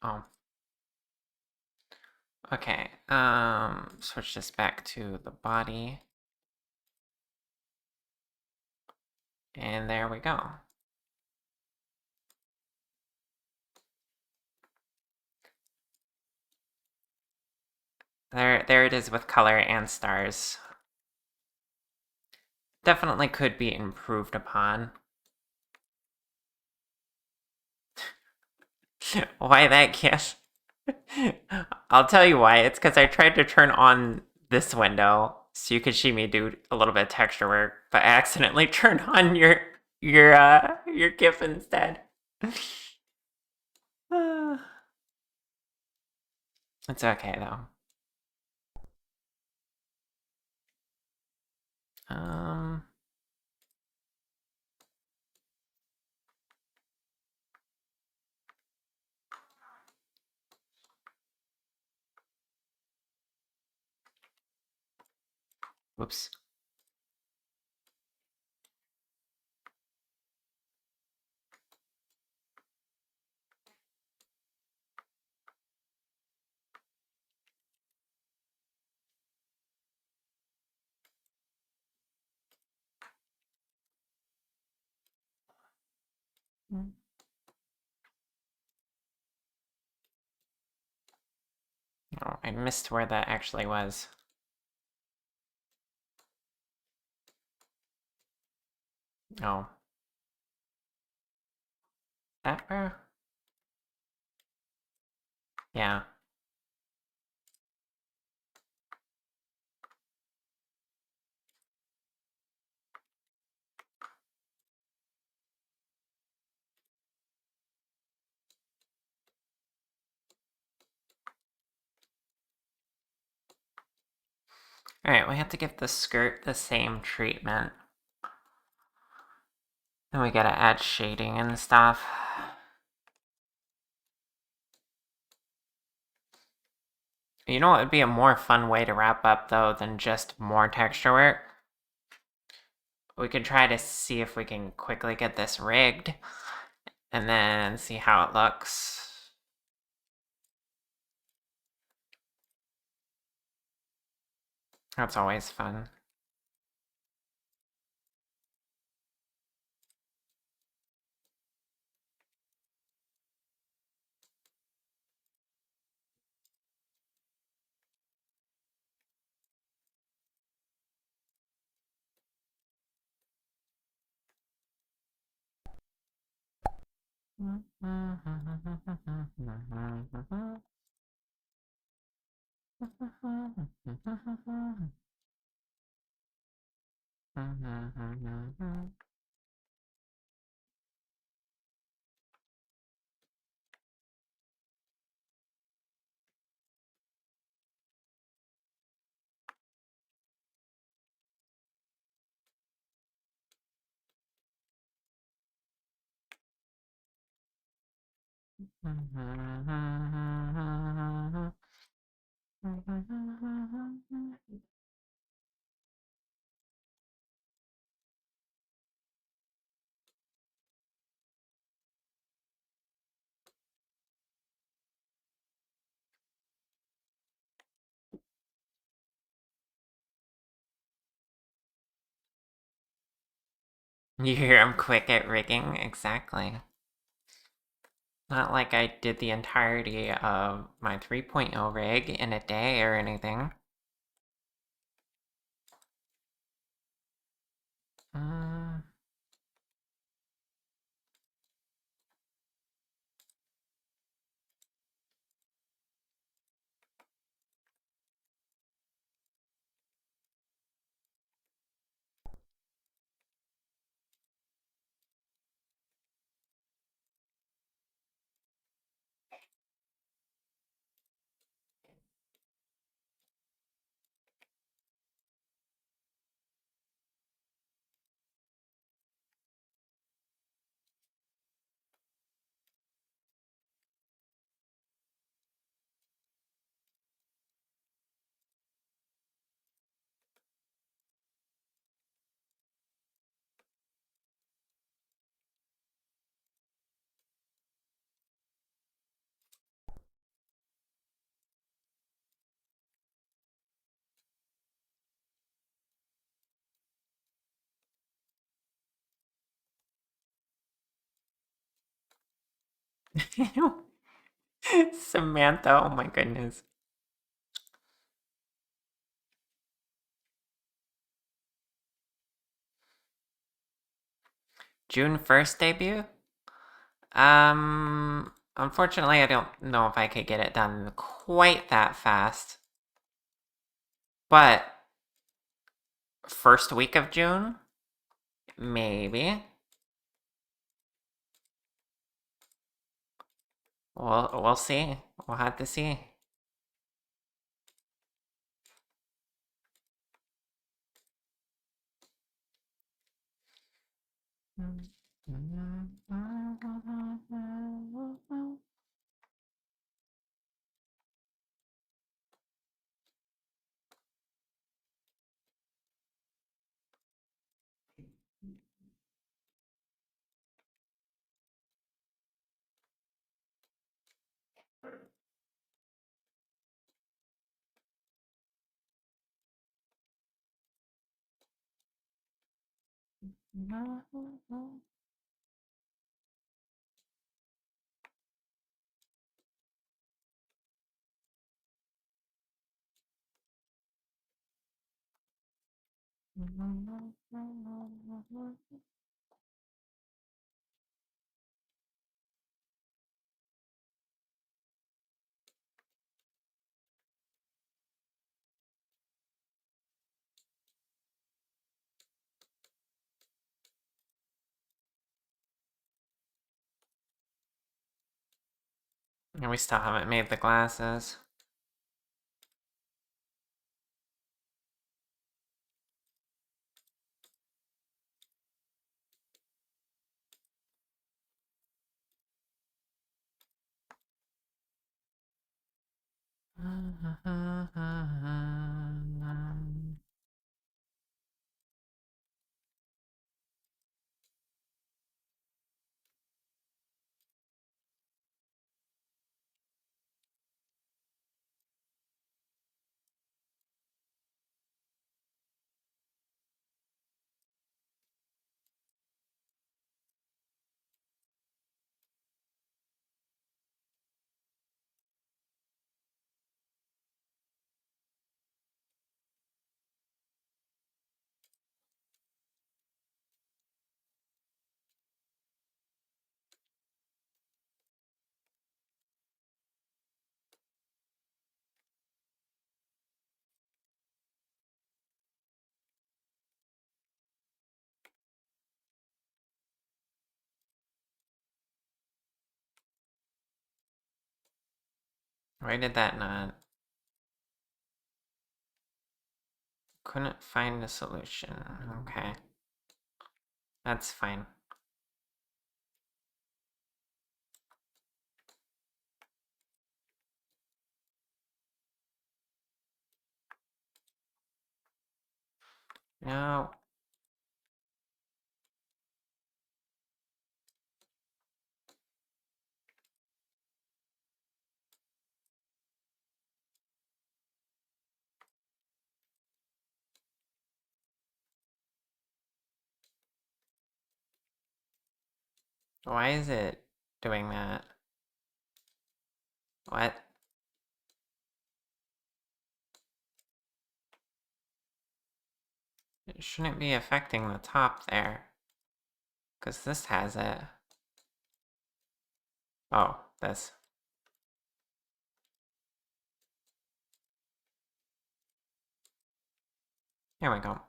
S1: Oh. Okay, switch this back to the body. And there we go. There it is with color and stars. Definitely could be improved upon. Why that kiss? I'll tell you why. It's because I tried to turn on this window so you could see me do a little bit of texture work, but I accidentally turned on your GIF instead. It's okay though. Um. Whoops. Oh, I missed where that actually was. Oh. That where? Yeah. Alright, we have to give the skirt the same treatment. Then we gotta add shading and stuff. You know what would be a more fun way to wrap up though than just more texture work? We could try to see if we can quickly get this rigged and then see how it looks. That's always fun. You hear I'm quick at rigging? Exactly. Not like I did the entirety of my 3.0 rig in a day or anything. Samantha, oh my goodness. June 1st debut? Unfortunately, I don't know if I could get it done quite that fast. But first week of June? Maybe. We'll see. We'll have to see. And we still haven't made the glasses. Why did that not? Couldn't find a solution. Okay. That's fine. No. Why is it doing that? What? It shouldn't be affecting the top there. Because this has it. Oh, this. Here we go.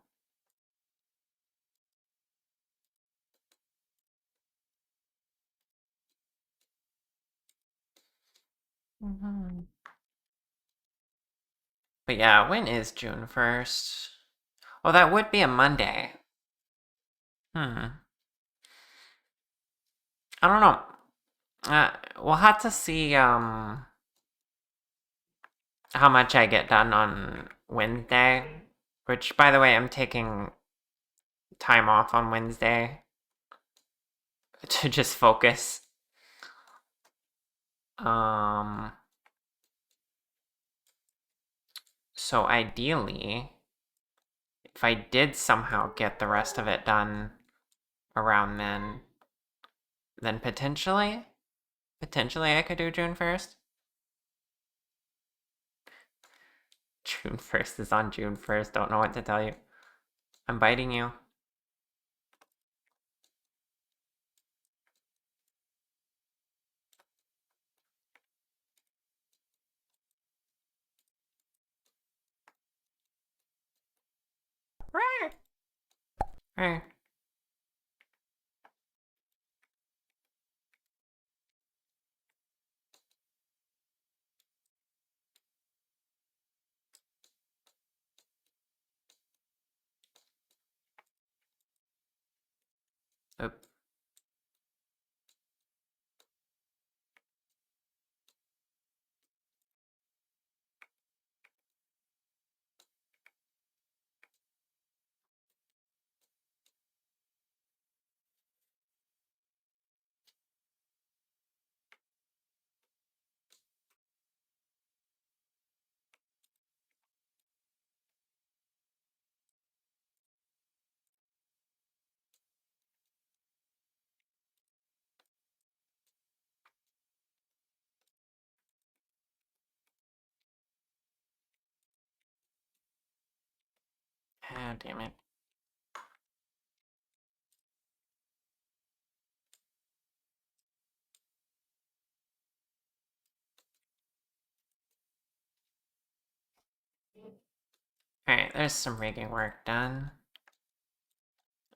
S1: But yeah, when is June 1st? Oh, that would be a Monday. I don't know. We'll have to see, how much I get done on Wednesday. Which, by the way, I'm taking time off on Wednesday to just focus. So ideally, if I did somehow get the rest of it done around then potentially Potentially I could do June 1st. June 1st is on June 1st. Don't know what to tell you. I'm biting you. Rawr. Oop. Ah, damn it. Alright, there's some rigging work done.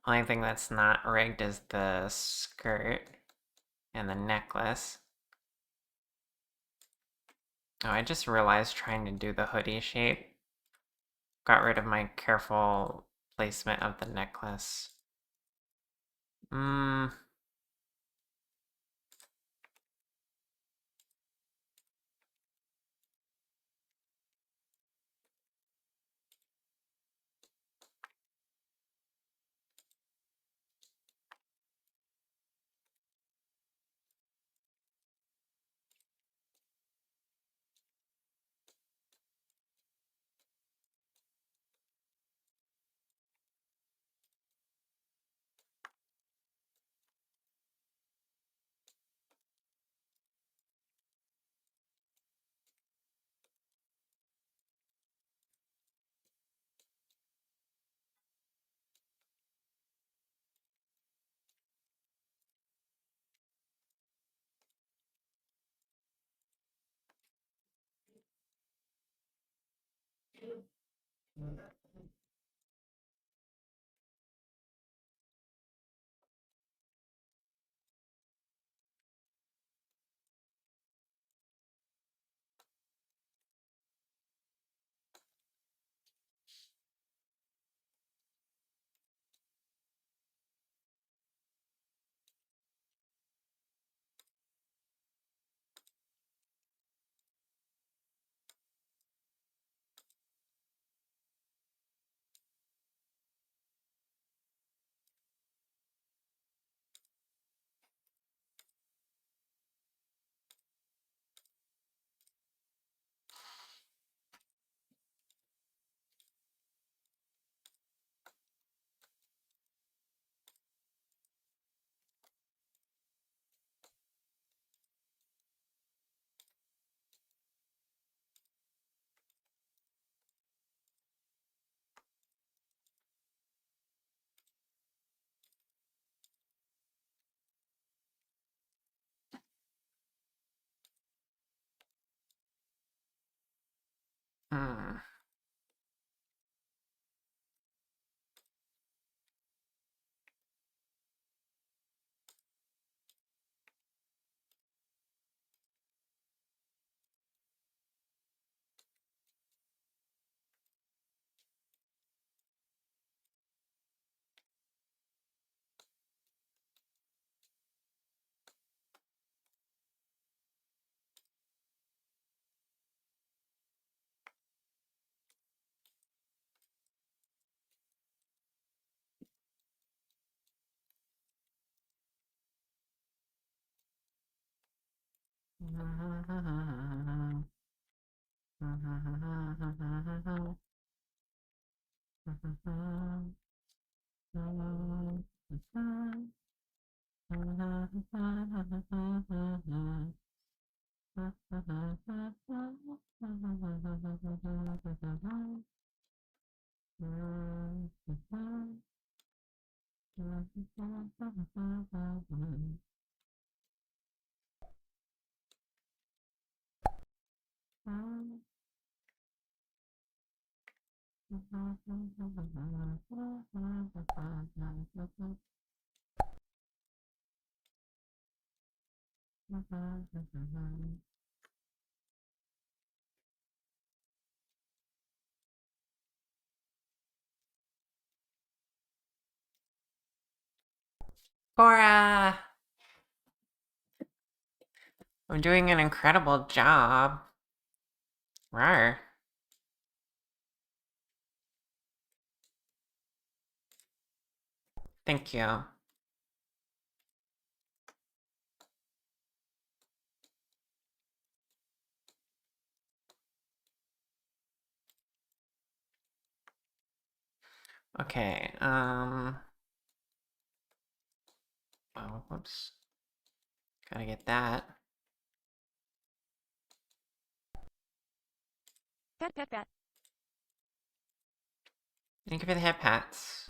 S1: Only thing that's not rigged is the skirt and the necklace. Oh, I just realized trying to do the hoodie shape got rid of my careful placement of the necklace. Hmm. Hmm. Cora! I'm doing an incredible job. Rawr. Thank you. Okay, oh, whoops. Gotta get that.
S2: Pet pet pet.
S1: Thank you for the head pats.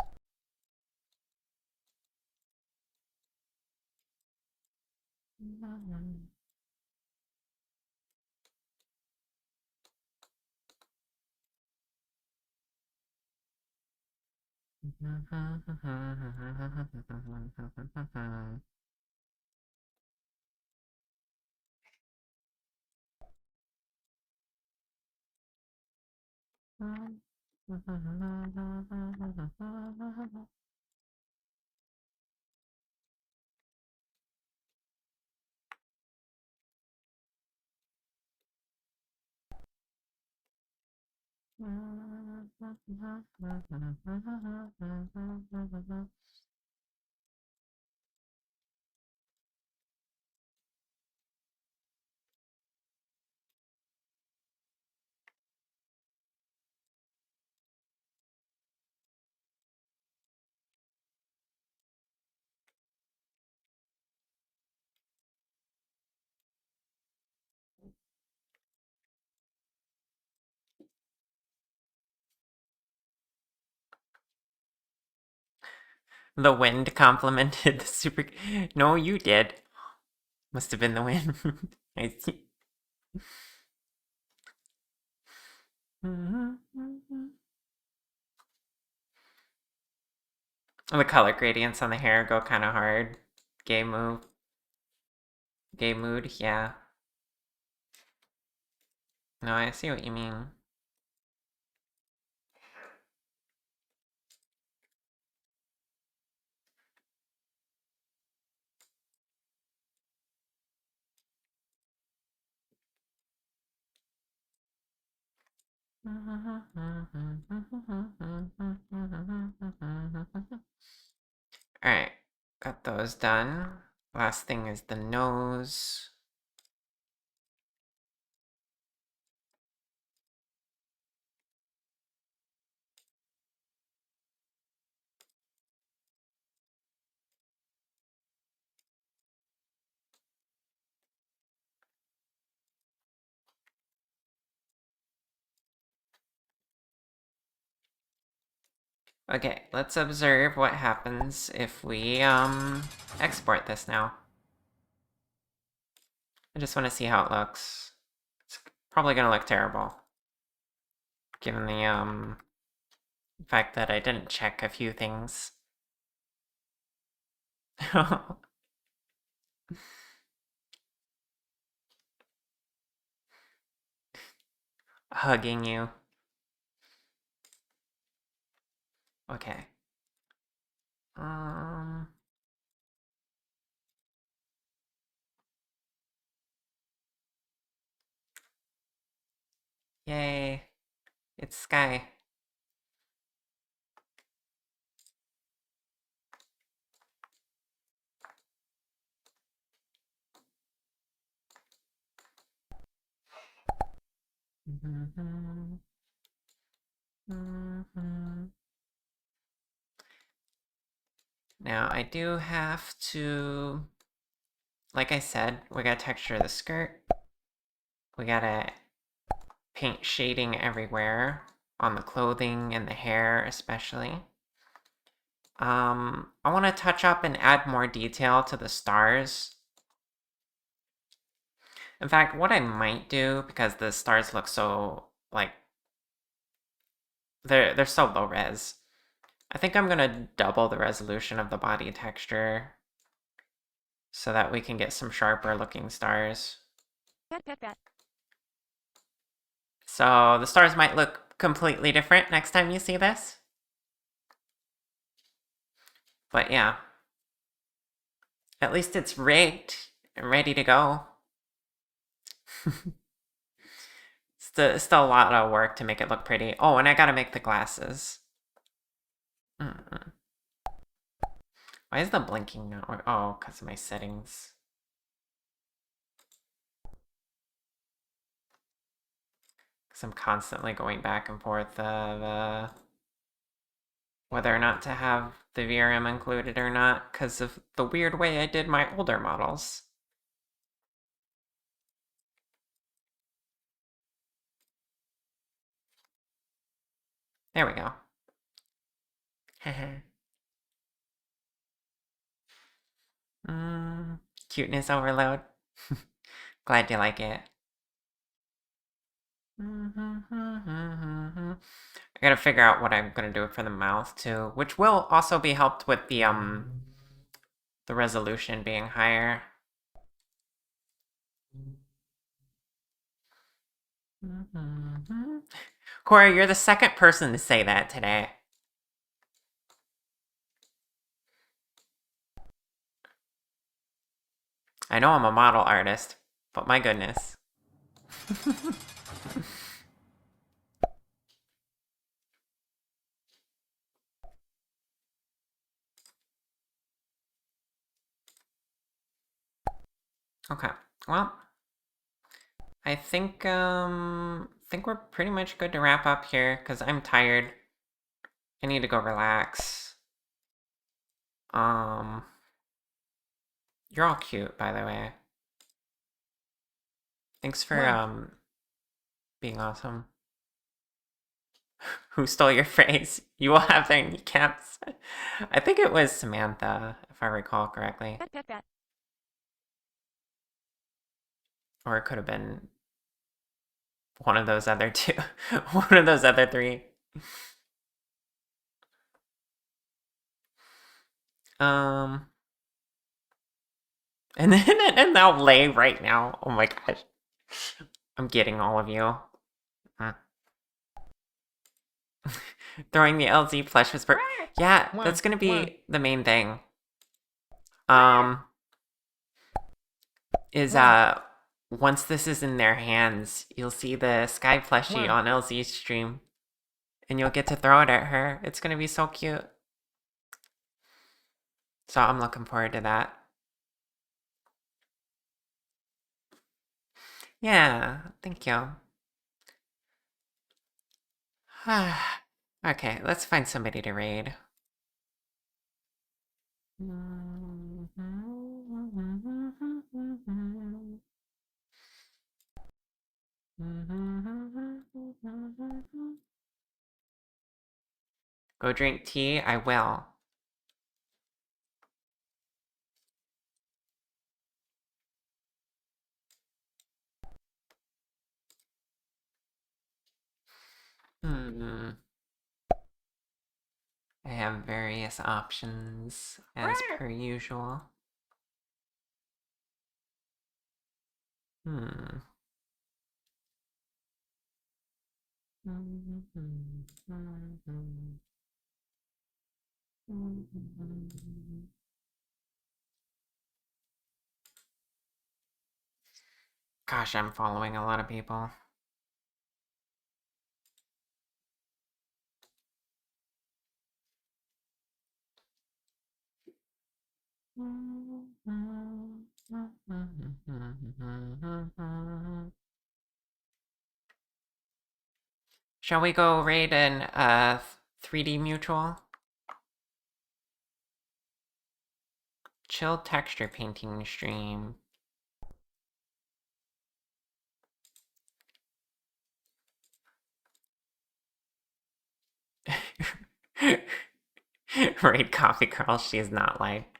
S1: The wind complimented the super. No, you did. Must have been the wind. I see. The color gradients on the hair go kind of hard. Gay move. Gay mood, yeah. No, I see what you mean. Alright, got those done. Last thing is the nose. Okay, let's observe what happens if we, export this now. I just want to see how it looks. It's probably gonna look terrible. Given the, fact that I didn't check a few things. Hugging you. Okay. Yay. It's Sky. Now I do have to, like I said, we gotta texture the skirt. We gotta paint shading everywhere, on the clothing and the hair especially. I want to touch up and add more detail to the stars. In fact, what I might do, because the stars look so, like, they're so low res, I think I'm gonna double the resolution of the body texture so that we can get some sharper looking stars. So the stars might look completely different next time you see this. But yeah, at least it's rigged and ready to go. Still a lot of work to make it look pretty. Oh, and I gotta make the glasses. Why is the blinking not working? Oh, because of my settings. Because I'm constantly going back and forth of whether or not to have the VRM included or not because of the weird way I did my older models. There we go. Cuteness overload. Glad you like it. I gotta figure out what I'm gonna do for the mouth too, which will also be helped with the resolution being higher. Corey, you're the second person to say that today. I know I'm a model artist, but my goodness. Okay, well, I think we're pretty much good to wrap up here because I'm tired. I need to go relax. You're all cute, by the way. Thanks for being awesome. Who stole your phrase? You will have their kneecaps. I think it was Samantha, if I recall correctly. Or it could have been one of those other two. One of those other three. And then and now lay right now. Oh my gosh. I'm getting all of you. Throwing the LZ plush whisper. Yeah, that's gonna be the main thing. Is once this is in their hands, you'll see the Sky plushie on LZ's stream. And you'll get to throw it at her. It's gonna be so cute. So I'm looking forward to that. Yeah, thank you. Okay, let's find somebody to raid. Go drink tea? I will. I have various options, as per usual. Gosh, I'm following a lot of people. Shall we go raid an 3D mutual? chill texture painting stream. Raid Coffee Girl, she's not like.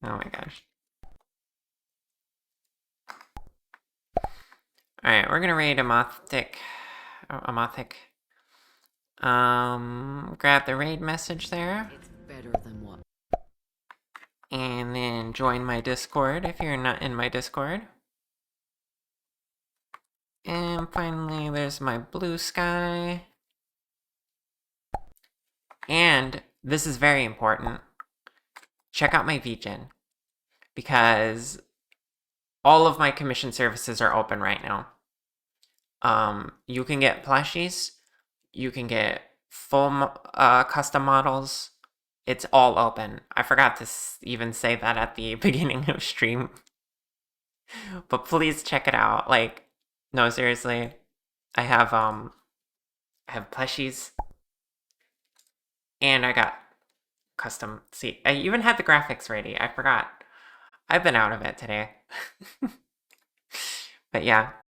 S1: Oh my gosh. Alright, we're gonna raid Amothic. Grab the raid message there.
S3: It's better than what?
S1: And then join my Discord if you're not in my Discord. And finally, there's my blue sky. And this is very important. Check out my VGen, because all of my commission services are open right now. You can get plushies, you can get full custom models. It's all open. I forgot to even say that at the beginning of stream. But please check it out. Like, no, seriously. I have plushies. And I got custom. See, I even had the graphics ready. I forgot. I've been out of it today. But yeah.